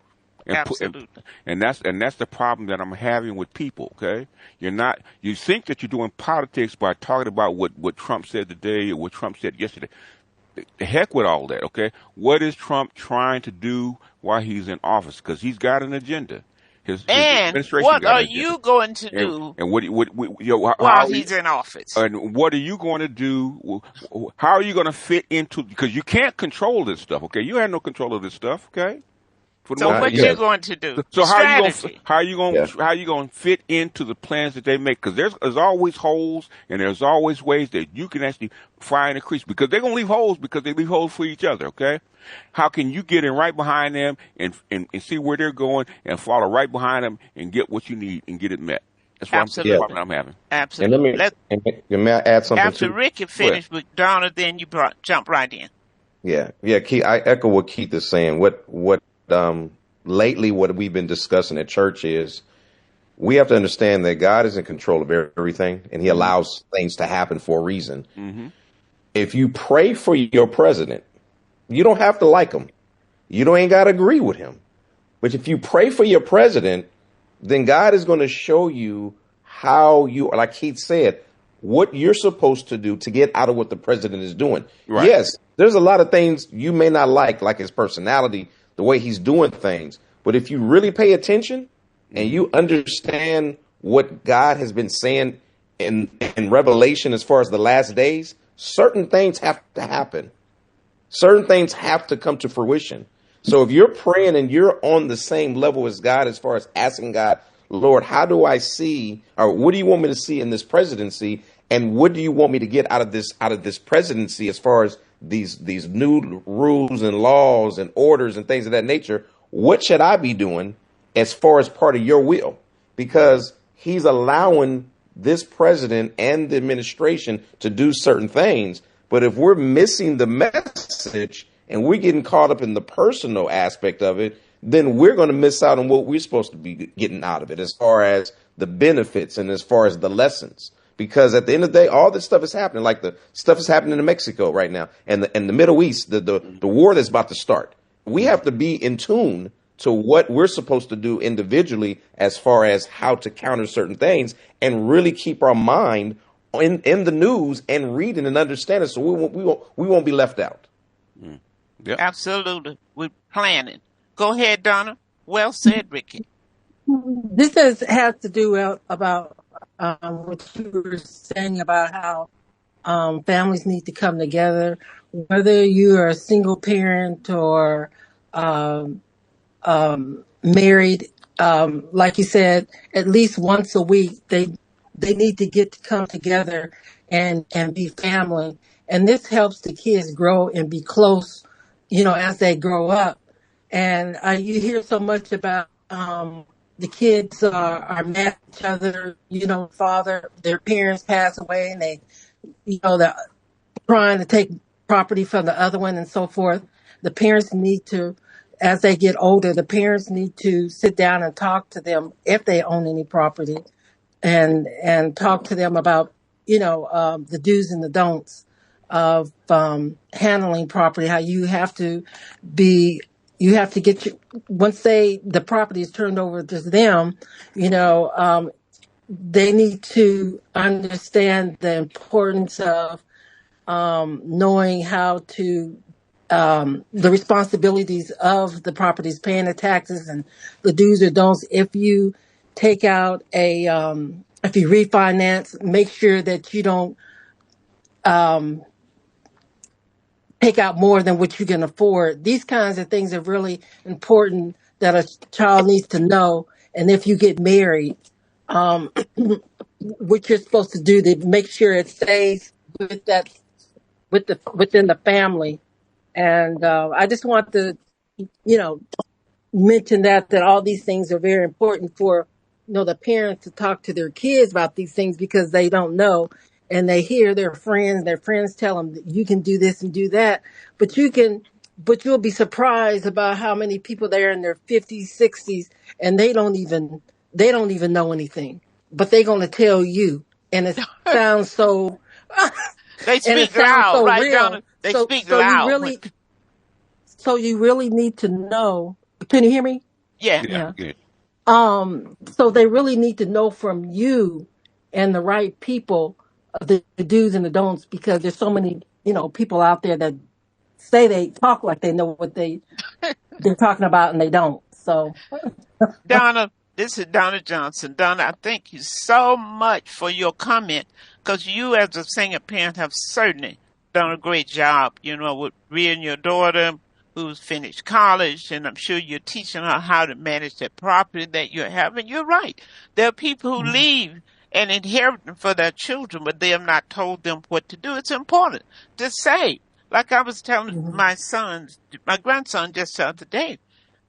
Absolutely. And that's the problem that I'm having with people, okay? You think that you're doing politics by talking about what Trump said today or what Trump said yesterday. The heck with all that, okay? What is Trump trying to do while he's in office? Because he's got an agenda. His administration what got are an agenda. you going to do and what while he's in office? And what are you going to do? How are you going to fit into? Because you can't control this stuff, okay? You have no control of this stuff, okay? So what you're going to do? So how are you going to fit into the plans that they make? Because there's always holes and there's always ways that you can actually find a crease, because they're going to leave holes because they leave holes for each other. Okay, how can you get in right behind them and see where they're going and follow right behind them and get what you need and get it met? That's what I'm having. Absolutely. And may I add something after too? Ricky finished with Donna, then you jump right in. Yeah, Keith, I echo what Keith is saying. Lately, what we've been discussing at church is we have to understand that God is in control of everything, and He allows things to happen for a reason. Mm-hmm. If you pray for your president, you don't have to like him. You ain't got to agree with him. But if you pray for your president, then God is going to show you how you, like Keith said, what you're supposed to do to get out of what the president is doing. Right. Yes, there's a lot of things you may not like his personality, the way he's doing things. But if you really pay attention and you understand what God has been saying in Revelation as far as the last days, certain things have to happen. Certain things have to come to fruition. So if you're praying and you're on the same level as God as far as asking God, Lord, how do I see, or what do you want me to see in this presidency? And what do you want me to get out of this presidency as far as these new rules and laws and orders and things of that nature? What should I be doing as far as part of your will? Because he's allowing this president and the administration to do certain things. But if we're missing the message and we're getting caught up in the personal aspect of it, then we're going to miss out on what we're supposed to be getting out of it as far as the benefits and as far as the lessons. Because at the end of the day, all this stuff is happening, like the stuff is happening in Mexico right now and the Middle East, the war that's about to start. We have to be in tune to what we're supposed to do individually as far as how to counter certain things and really keep our mind in the news and reading and understanding so we won't be left out. Mm. Yep. Absolutely. We're planning. Go ahead, Donna. Well said, Ricky. has to do about what you were saying about how families need to come together, whether you are a single parent or um, married. Like you said, at least once a week, they need to get to come together and be family. And this helps the kids grow and be close, as they grow up. And you hear so much about the kids are mad at each other. Their parents pass away, and they're trying to take property from the other one and so forth. The parents need to, as they get older, the parents need to sit down and talk to them if they own any property, and talk to them about the do's and the don'ts of handling property. How be you have to get once the property is turned over to them, they need to understand the importance of knowing how to the responsibilities of the properties, paying the taxes and the do's or don'ts. If you take out if you refinance, make sure that you don't take out more than what you can afford. These kinds of things are really important that a child needs to know. And if you get married, what you're supposed to do to make sure it stays within the family. And I just want to, mention that all these things are very important for, the parents to talk to their kids about these things, because they don't know, and they hear their friends tell them that you can do this and do that, but you'll be surprised about how many people there in their 50s, 60s, and they don't even know anything, but they're going to tell you, and it sounds so. They And it speak sounds loud, so right, real. Donna? They So speak so you loud. really need to know. Can you hear me? Yeah. Yeah. Yeah. So they really need to know from you and the right people the do's and the don'ts, because there's so many, people out there that say they talk like they know what they're talking about, and they don't. So Donna, this is Donna Johnson. Donna, I thank you so much for your comment, because you, as a single parent, have certainly done a great job, with rearing your daughter who's finished college, and I'm sure you're teaching her how to manage that property that you have. And you're right. There are people who leave an inheritance for their children, but they have not told them what to do. It's important to say, like I was telling my grandson just the other day,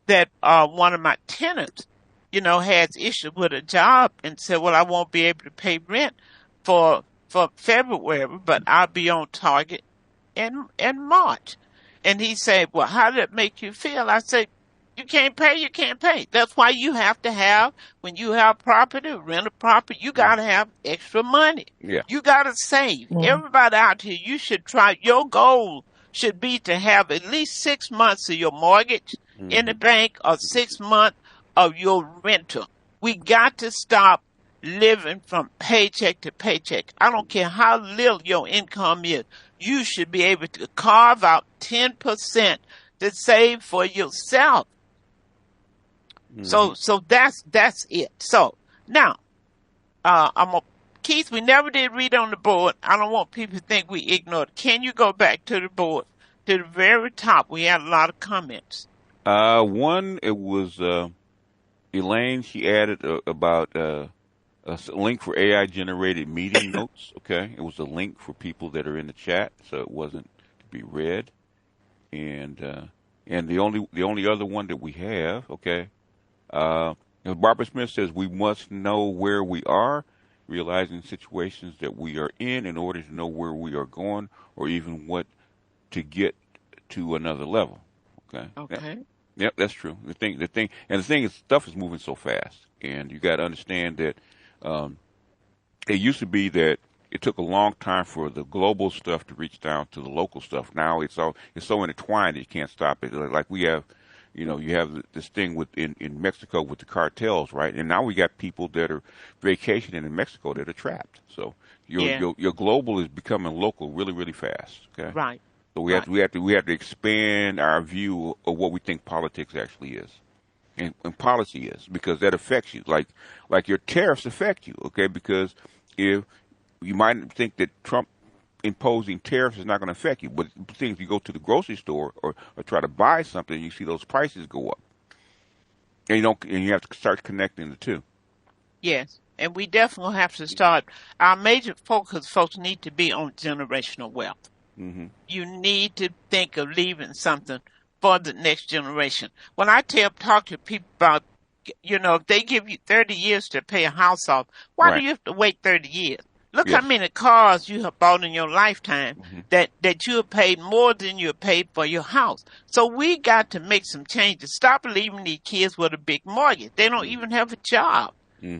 that one of my tenants, has issues with a job and said, well, I won't be able to pay rent for February, but I'll be on target in March. And he said, well, how did it make you feel? I said, you can't pay, you can't pay. That's why you have to have, when you have property, rent a property, you got to have extra money. Yeah. You got to save. Everybody out here, you should try, your goal should be to have at least 6 months of your mortgage in the bank, or 6 months of your rental. We got to stop living from paycheck to paycheck. I don't care how little your income is. You should be able to carve out 10% to save for yourself. So that's it. So now, Keith, we never did read on the board. I don't want people to think we ignored. Can you go back to the board, to the very top? We had a lot of comments. One, it was Elaine. She added about a link for AI generated meeting notes. Okay, it was a link for people that are in the chat, so it wasn't to be read. And the only other one that we have, okay, Barbara Smith says we must know where we are, realizing situations that we are in order to know where we are going, or even what to get to another level. Okay. Okay. Yep, that's true. The thing is, stuff is moving so fast, and you got to understand that it used to be that it took a long time for the global stuff to reach down to the local stuff. Now it's so intertwined that you can't stop it. Like we have, you have this thing in Mexico with the cartels, right? And now we got people that are vacationing in Mexico that are trapped. So your global is becoming local really, really fast. Okay. Right. So we have to expand our view of what we think politics actually is. and policy is, because that affects you. Like your tariffs affect you, okay? Because if you might think that Trump imposing tariffs is not going to affect you, but if you go to the grocery store or try to buy something, you see those prices go up, and you have to start connecting the two. Yes, and we definitely have to start. Our major focus, folks, need to be on generational wealth. Mm-hmm. You need to think of leaving something for the next generation. When I talk to people about, if they give you 30 years to pay a house off, why do you have to wait 30 years? Look how many cars you have bought in your lifetime that you have paid more than you have paid for your house. So we got to make some changes. Stop leaving these kids with a big mortgage. They don't even have a job.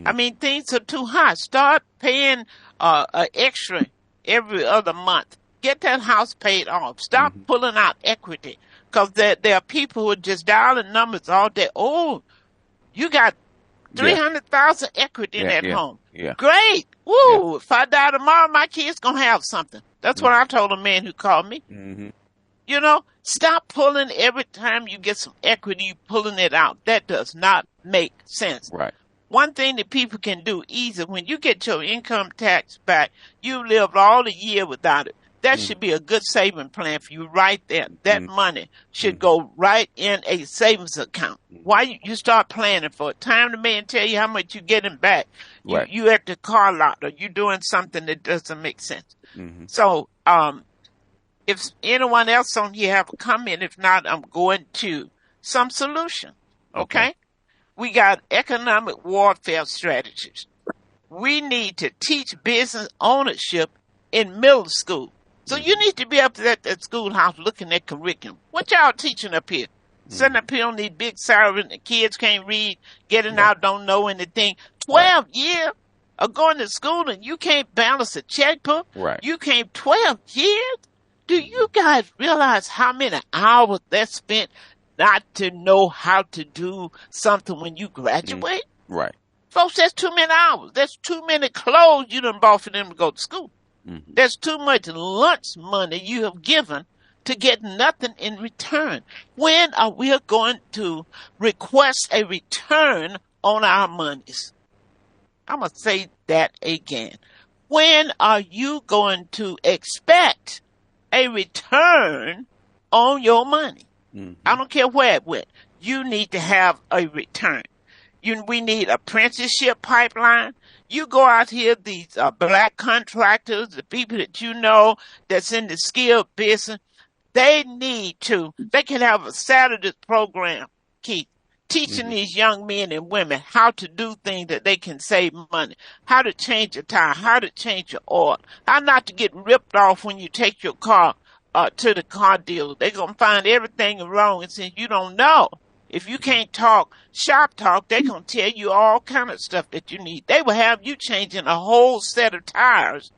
I mean, things are too high. Start paying an extra every other month. Get that house paid off. Stop pulling out equity, because there are people who are just dialing numbers all day. Oh, you got 300,000 equity in that home. Yeah. Great. Woo. Yeah. If I die tomorrow, my kid's going to have something. That's what I told a man who called me. Stop pulling every time you get some equity, you pulling it out. That does not make sense. Right. One thing that people can do easy, when you get your income tax back, you lived all the year without it. That should be a good saving plan for you right there. That money should go right in a savings account. Why you start planning for it? Time the man tell you how much you're getting back. Right. You at the car lot, or you doing something that doesn't make sense. So, if anyone else on here have a comment, if not, I'm going to some solution. Okay? We got economic warfare strategies. We need to teach business ownership in middle school. So you need to be up at that schoolhouse looking at curriculum. What y'all teaching up here? Sitting up here on these big salaries, the kids can't read, getting out, don't know anything. 12 years of going to school and you can't balance a checkbook? Right. You can't 12 years? Do you guys realize how many hours that's spent not to know how to do something when you graduate? Right. Folks, that's too many hours. That's too many clothes you done bought for them to go to school. There's too much lunch money you have given to get nothing in return. When are we going to request a return on our monies? I'm going to say that again. When are you going to expect a return on your money? I don't care where it went. You need to have a return. We need apprenticeship pipeline. You go out here, these black contractors, the people that you know that's in the skilled business, they can have a Saturday program, Keith, teaching these young men and women how to do things that they can save money, how to change a tire, how to change your oil, how not to get ripped off when you take your car to the car dealer. They're going to find everything wrong, and since you don't know, if you can't shop talk, they're going to tell you all kind of stuff that you need. They will have you changing a whole set of tires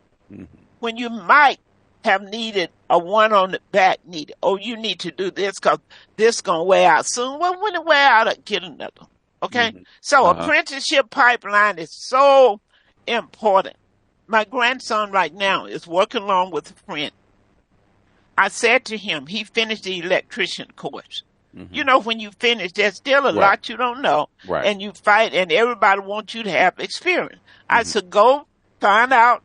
when you might have needed a one on the back needed. Oh, you need to do this because this going to wear out soon. Well, when it wear out, I'll get another one. Okay? So apprenticeship pipeline is so important. My grandson right now is working along with a friend. I said to him, he finished the electrician course. You know, when you finish, there's still a lot you don't know. Right. And you fight, and everybody wants you to have experience. I said, go find out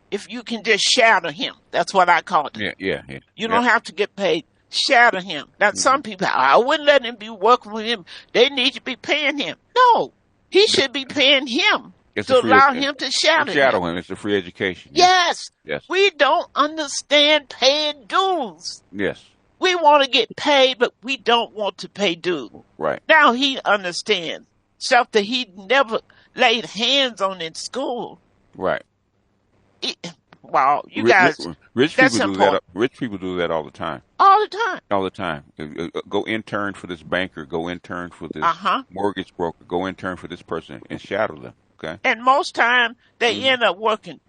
if you can just shadow him. That's what I called it. Yeah. You don't have to get paid. Shadow him. Now, some people, I wouldn't let him be working with him. They need to be paying him. No, he should be paying him to allow him to shadow him. It's a free education. Yes. We don't understand paying dues. Yes. We want to get paid, but we don't want to pay dues. Right. Now he understands stuff that he never laid hands on in school. Right. Wow, you guys. Rich people do that. Rich people do that all the time. All the time. All the time. Go intern for this banker. Go intern for this mortgage broker. Go intern for this person and shadow them. Okay. And most time they end up working.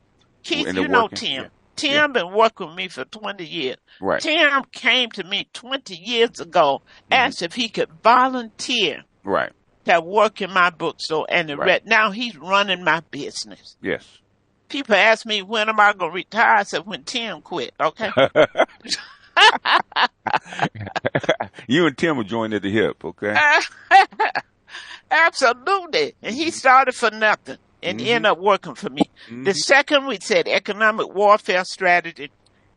Keith, you know Tim. Yeah. Tim been working with me for 20 years. Right. Tim came to me 20 years ago, asked if he could volunteer to work in my bookstore and the rest. Now he's running my business. Yes. People ask me, when am I going to retire? I said, when Tim quit, okay? You and Tim are joined at the hip, okay? Absolutely. And he started for nothing and ended up working for me. The second, we said economic warfare strategy,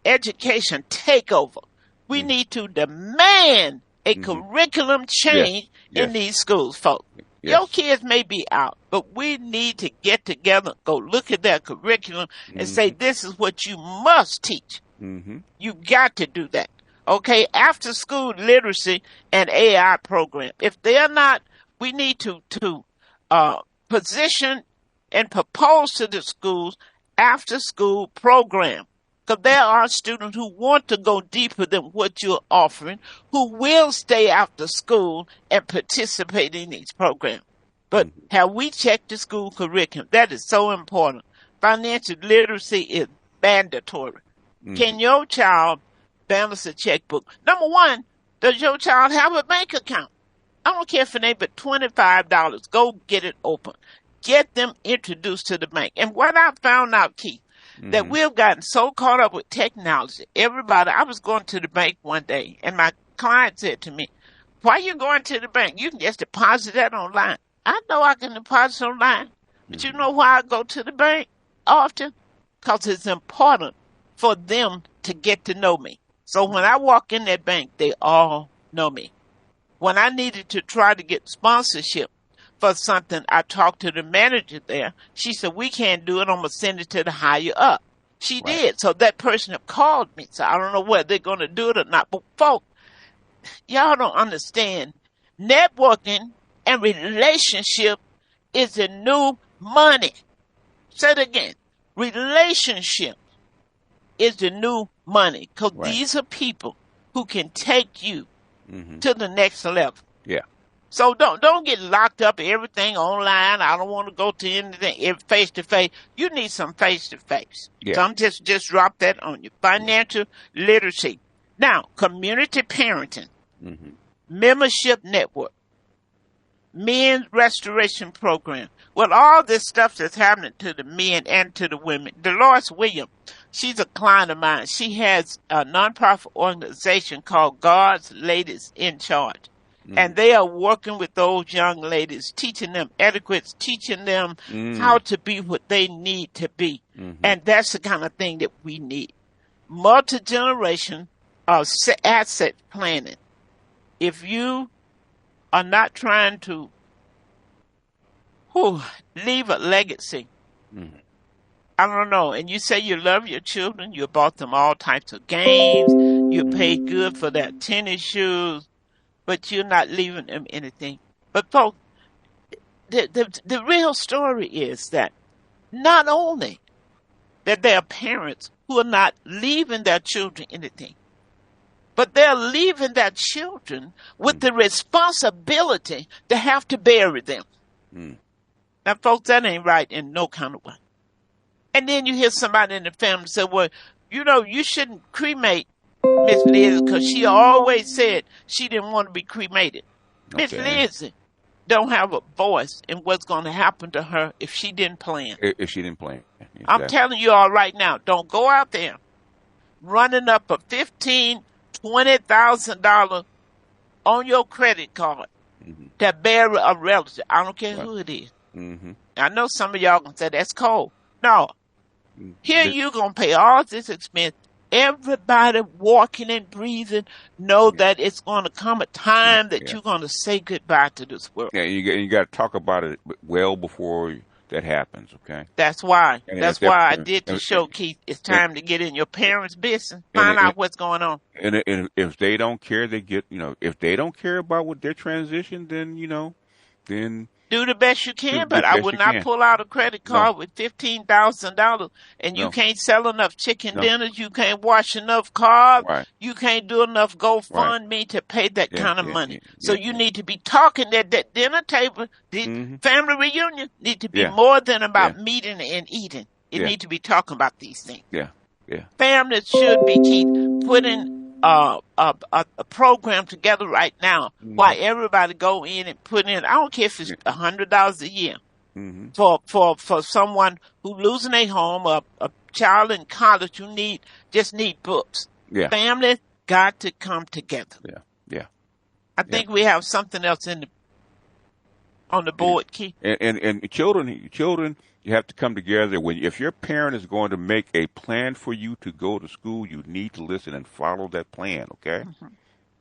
education takeover. We need to demand a curriculum change in these schools, folks. Your kids may be out, but we need to get together, go look at their curriculum and say, this is what you must teach. You got to do that. Okay, after school literacy and AI program. If they're not, we need to position and propose to the schools after school program. Because there are students who want to go deeper than what you're offering, who will stay after school and participate in these programs. But have we checked the school curriculum? That is so important. Financial literacy is mandatory. Can your child balance a checkbook? Number one, does your child have a bank account? I don't care if it ain't but $25. Go get it open. Get them introduced to the bank. And what I found out, Keith, that we've gotten so caught up with technology. Everybody, I was going to the bank one day, and my client said to me, why are you going to the bank? You can just deposit that online. I know I can deposit online, but you know why I go to the bank often? Because it's important for them to get to know me. So when I walk in that bank, they all know me. When I needed to try to get sponsorship for something, I talked to the manager there. She said, we can't do it. I'm going to send it to the higher up. She did. So that person have called me. So I don't know whether they're going to do it or not. But folks, y'all don't understand. Networking and relationship is the new money. Say it again. Relationship is the new money. Because these are people who can take you to the next level. Yeah. So don't get locked up in everything online. I don't want to go to anything face to face. You need some face to face. So I'm just drop that on you. Financial literacy. Now, community parenting, membership network, men's restoration program. Well, all this stuff that's happening to the men and to the women. Dolores Williams, she's a client of mine. She has a nonprofit organization called God's Ladies in Charge. And they are working with those young ladies, teaching them etiquette, teaching them how to be what they need to be. And that's the kind of thing that we need. Multi-generation asset planning. If you are not trying to leave a legacy, I don't know, and you say you love your children, you bought them all types of games, you paid good for their tennis shoes, but you're not leaving them anything. But folks, the real story is that not only that there are parents who are not leaving their children anything, but they're leaving their children with the responsibility to have to bury them. Now, folks, that ain't right in no kind of way. And then you hear somebody in the family say, well, you know, you shouldn't cremate Miss Liz, because she always said she didn't want to be cremated. Miss Liz don't have a voice in what's going to happen to her if she didn't plan. If she didn't plan. Exactly. I'm telling you all right now, don't go out there running up a $15,000, $20,000 on your credit card to bury a relative. I don't care who it is. I know some of y'all gonna say that's cold. No. Here you gonna pay all this expense. Everybody walking and breathing know that it's going to come a time that you're going to say goodbye to this world. Yeah, you got to talk about it well before that happens, okay? That's why. That's why I did the show, Keith. It's time to get in your parents' business. Find out what's going on. And if they don't care, if they don't care about what their transition, then, then do the best you can, but I would not pull out a credit card with $15,000 and you can't sell enough chicken dinners, you can't wash enough cars, you can't do enough GoFundMe to pay that kind of money. So you need to be talking at that dinner table. The family reunion need to be more than about meeting and eating. It need to be talking about these things. Families should be putting a program together right now while everybody go in and put in, I don't care if it's $100 a year for someone who losing a home, a child in college who just need books. Families got to come together. I think we have something else in the on the board, Keith. And children, you have to come together. If your parent is going to make a plan for you to go to school, you need to listen and follow that plan, okay? Mm-hmm.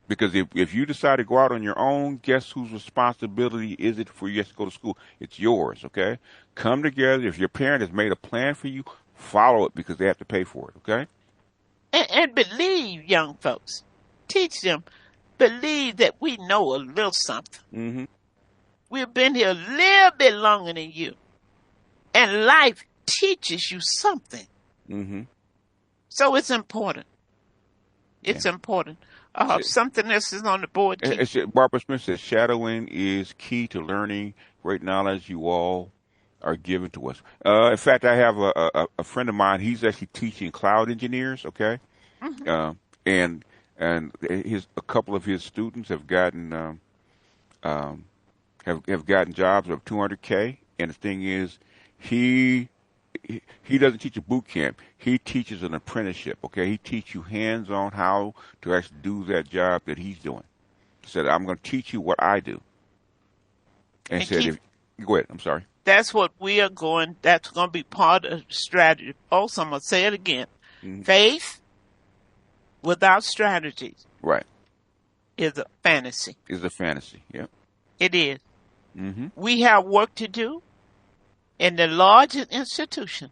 Because if you decide to go out on your own, guess whose responsibility is it for you to go to school? It's yours, okay? Come together. If your parent has made a plan for you, follow it because they have to pay for it, okay? And believe, young folks. Teach them. Believe that we know a little something. Mm-hmm. We've been here a little bit longer than you. And life teaches you something. Mm-hmm. So it's important. It's important. Something else is on the board. Barbara Smith says, shadowing is key to learning great knowledge you all are given to us. In fact, I have a friend of mine. He's actually teaching cloud engineers, okay? Mm-hmm. And a couple of his students have gotten have gotten jobs of $200K. And the thing is, he doesn't teach a boot camp. He teaches an apprenticeship, okay? He teaches you hands-on how to actually do that job that he's doing. He said, I'm going to teach you what I do. And said, go ahead, I'm sorry. That's what we are going, that's going to be part of the strategy. Also, I'm going to say it again. Mm-hmm. Faith without strategies. Right. Is a fantasy. Is a fantasy, yeah. It is. Mm-hmm. We have work to do. In the largest institution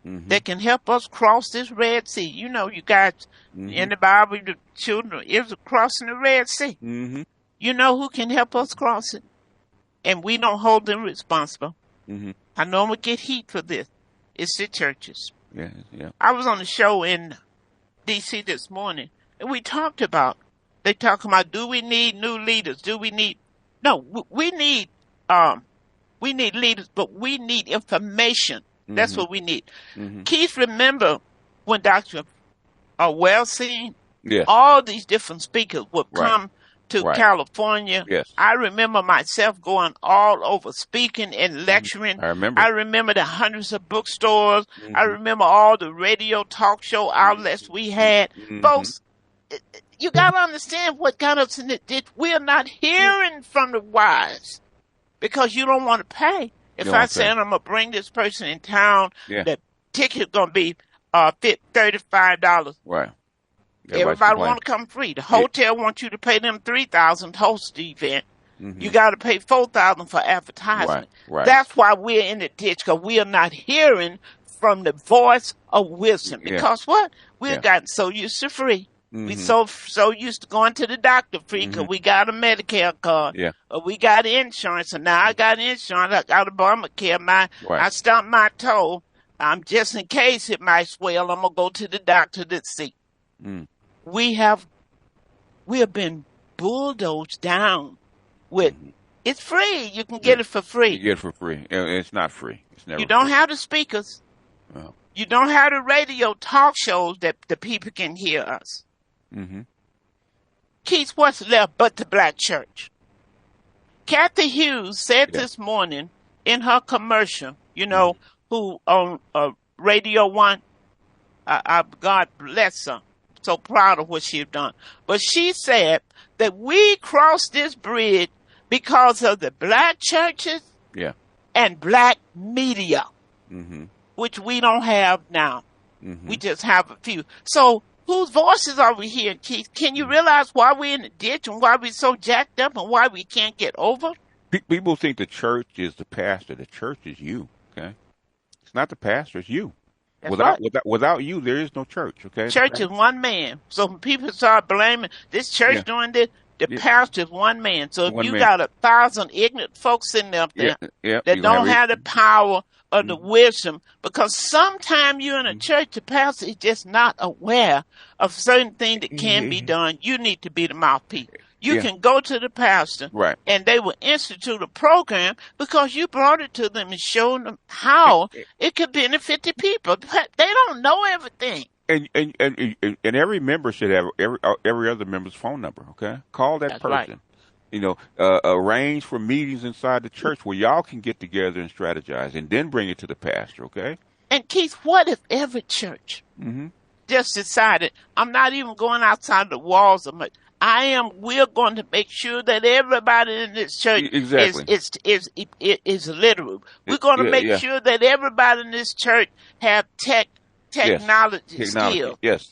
that can help us cross this Red Sea. You know, you guys in the Bible, the children of Israel crossing the Red Sea. Mm-hmm. You know who can help us cross it? And we don't hold them responsible. Mm-hmm. I know I'm going to get heat for this. It's the churches. Yeah. I was on a show in D.C. this morning, and they talking about, do we need new leaders? No, we need leaders, but we need information. That's what we need. Mm-hmm. Keith, remember when Dr. Wellsing, all these different speakers would come to California. Yes. I remember myself going all over speaking and lecturing. I remember the hundreds of bookstores. Mm-hmm. I remember all the radio talk show outlets we had. Mm-hmm. Folks, you got to understand what got us in it. We're not hearing from the wise. Because you don't want to pay. If I say I'm going to bring this person in town, the ticket's going to be $35. Right. Everybody want to come free. The hotel wants you to pay them $3,000 to host the event. Mm-hmm. You got to pay $4,000 for advertisement. Right. That's why we're in the ditch, because we are not hearing from the voice of wisdom. Because what? We've gotten so used to free. Mm-hmm. We so used to going to the doctor free because we got a Medicare card. Yeah. Or we got insurance. And now I got insurance. I got Obamacare. I stumped my toe. Just in case it might swell, I'm going to go to the doctor to see. Mm. We have been bulldozed down with, it's free. You can get it for free. You get it for free. It's not free. It's never You don't free. have the speakers. Well. You don't have the radio talk shows that the people can hear us. Mm-hmm. Keith, what's left but the black church? Kathy Hughes said this morning in her commercial, who on Radio 1, God bless her, so proud of what she's done. But she said that we crossed this bridge because of the black churches and black media, which we don't have now. Mm-hmm. We just have a few. So whose voices are we hearing, Keith? Can you realize why we're in the ditch and why we're so jacked up and why we can't get over? People think the church is the pastor. The church is you, okay? It's not the pastor, it's you. Without you, there is no church, okay? Church is one man. So when people start blaming this church doing this, the pastor is one man. So if you got 1,000 ignorant folks in there that don't have the power or the wisdom, because sometimes you're in a church, the pastor is just not aware of certain things that can be done. You need to be the mouthpiece. You can go to the pastor, and they will institute a program because you brought it to them and showed them how it could benefit the people. But they don't know everything. And every member should have every other member's phone number. Okay, call that person. Right. Arrange for meetings inside the church where y'all can get together and strategize, and then bring it to the pastor. Okay. And Keith, what if every church just decided, I'm not even going outside the walls of we're going to make sure that everybody in this church Exactly. is literate. We're going to make sure that everybody in this church have technology skills. Yes.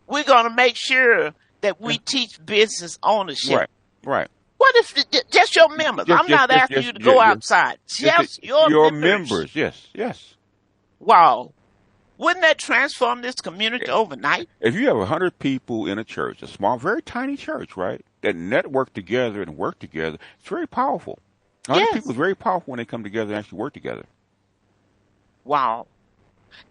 We're going to make sure that we teach business ownership. Right. What if just your members? I'm not asking you to go outside. Just your members. Yes. Wow. Wouldn't that transform this community overnight? If you have 100 people in a church, a small, very tiny church, right, that network together and work together, it's very powerful. 100 people is very powerful when they come together and actually work together. Wow.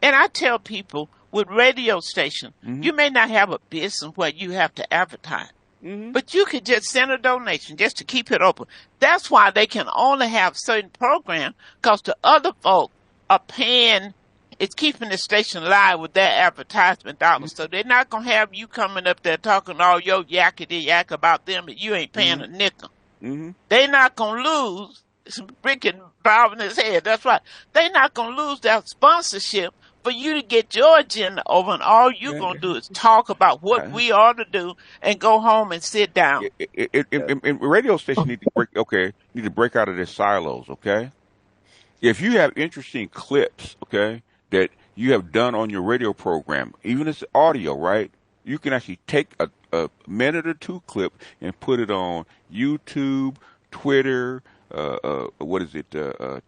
And I tell people, with radio station, you may not have a business where you have to advertise. But you could just send a donation just to keep it open. That's why they can only have certain programs, because the other folk are paying. It's keeping the station live with their advertisement dollars. So they're not going to have you coming up there talking all your yakety-yak about them and you ain't paying a nickel. They're not going to lose. Rick and bobbing his head. That's right. They're not going to lose that sponsorship for you to get your agenda over, and all you're going to do is talk about what we ought to do and go home and sit down. Radio stations need to break out of their silos, okay? If you have interesting clips, okay, that you have done on your radio program, even if it's audio, right? You can actually take a minute or two clip and put it on YouTube, Twitter,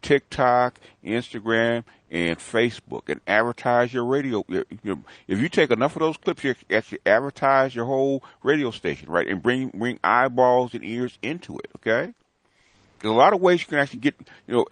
TikTok, Instagram, and Facebook, and advertise your radio. If you take enough of those clips, you actually advertise your whole radio station, right? And bring eyeballs and ears into it, okay? There's a lot of ways you can actually get,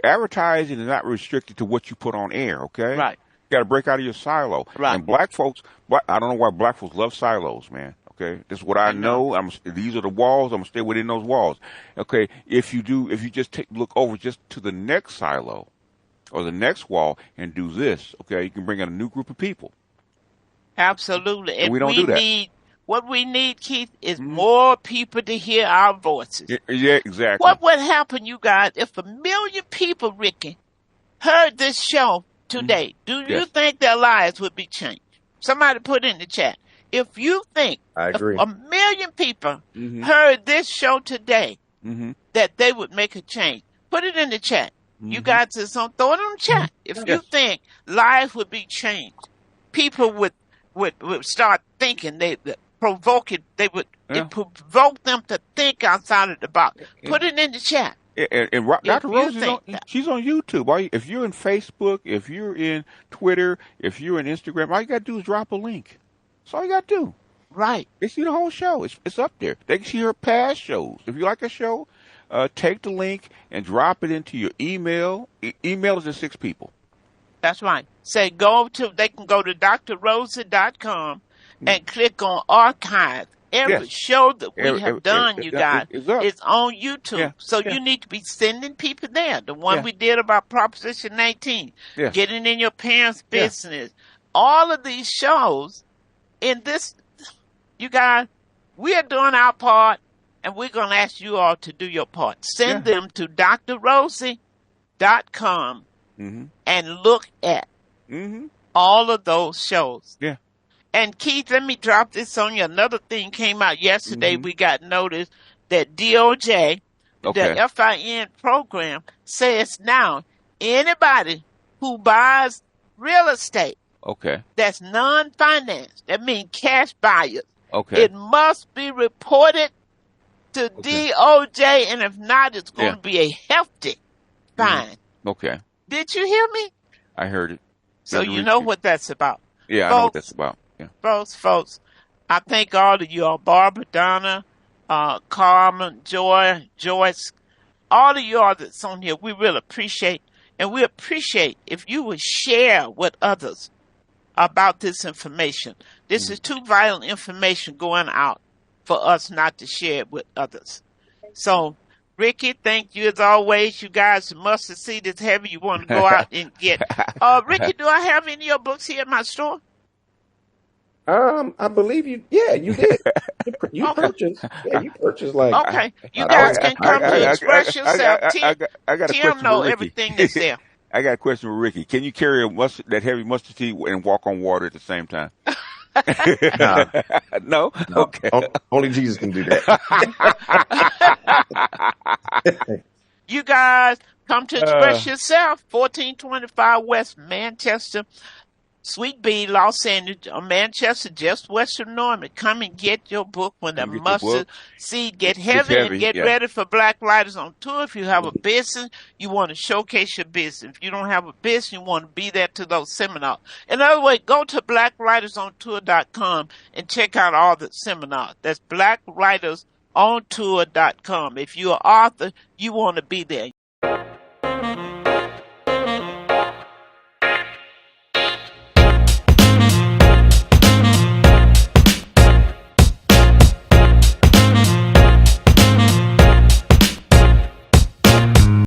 advertising is not restricted to what you put on air, okay? Right. You got to break out of your silo. Right. And black folks, I don't know why black folks love silos, man. Okay, this is what I know. These are the walls. I'm gonna stay within those walls. Okay, if you just look over just to the next silo or the next wall and do this, okay, you can bring in a new group of people. Absolutely. And we don't do that. What we need, Keith, is more people to hear our voices. Yeah, exactly. What would happen, you guys, if 1 million people, Ricky, heard this show today? Do you think their lives would be changed? Somebody put in the chat. If you think I agree. 1 million people heard this show today, that they would make a change, put it in the chat. You guys just don't throw it in the chat. If you think lives would be changed, people would start thinking. It would provoke them to think outside of the box. Put it in the chat. And Dr. Rosie, she's on YouTube. If you're in Facebook, if you're in Twitter, if you're in Instagram, all you got to do is drop a link. That's all you got to do. Right. They see the whole show. It's up there. They can see her past shows. If you like a show, take the link and drop it into your email. Email is to 6 people. That's right. They can go to drrosie.com and click on archive. Every show that we have done, you guys, is on YouTube. Yeah. So you need to be sending people there. The one we did about Proposition 19, getting in your parents' business. All of these shows in this, you guys, we are doing our part, and we're going to ask you all to do your part. Send them to drrosie.com and look at all of those shows. Yeah. And Keith, let me drop this on you. Another thing came out yesterday. We got notice that DOJ, the FIN program, says now anybody who buys real estate that's non-financed, that means cash buyers, it must be reported to DOJ, and if not, it's going to be a hefty fine. Okay. Did you hear me? I heard it. So you know what that's about. Yeah, I know what that's about. Yeah. Folks, I thank all of you all, Barbara, Donna, Carmen, Joy, Joyce, all of you all that's on here. We really appreciate, and we appreciate if you would share with others about this information. This is too vital information going out for us not to share it with others. So, Ricky, thank you as always. You guys, the mustard seed is heavy. You want to go out and get. Ricky, do I have any of your books here at my store? I believe you. Yeah, you did. You purchased. Yeah, you purchased like. Okay, you guys can come to express yourself. I got a Tim question know for Ricky. everything is there. I got a question for Ricky. Can you carry that heavy mustard seed and walk on water at the same time? Nah, No? no. Okay. Only Jesus can do that. You guys come to express yourself. 1425 West Manchester, Sweet Bee, Los Angeles, Manchester, just west of Norman. Come and get your book when the Come get your mustard book. seed get It's heavy, and heavy. get Yeah. ready for Black Writers on Tour. If you have a business, you want to showcase your business. If you don't have a business, you want to be there to those seminars. In other words, go to blackwritersontour.com and check out all the seminars. That's blackwritersontour.com. If you're an author, you want to be there.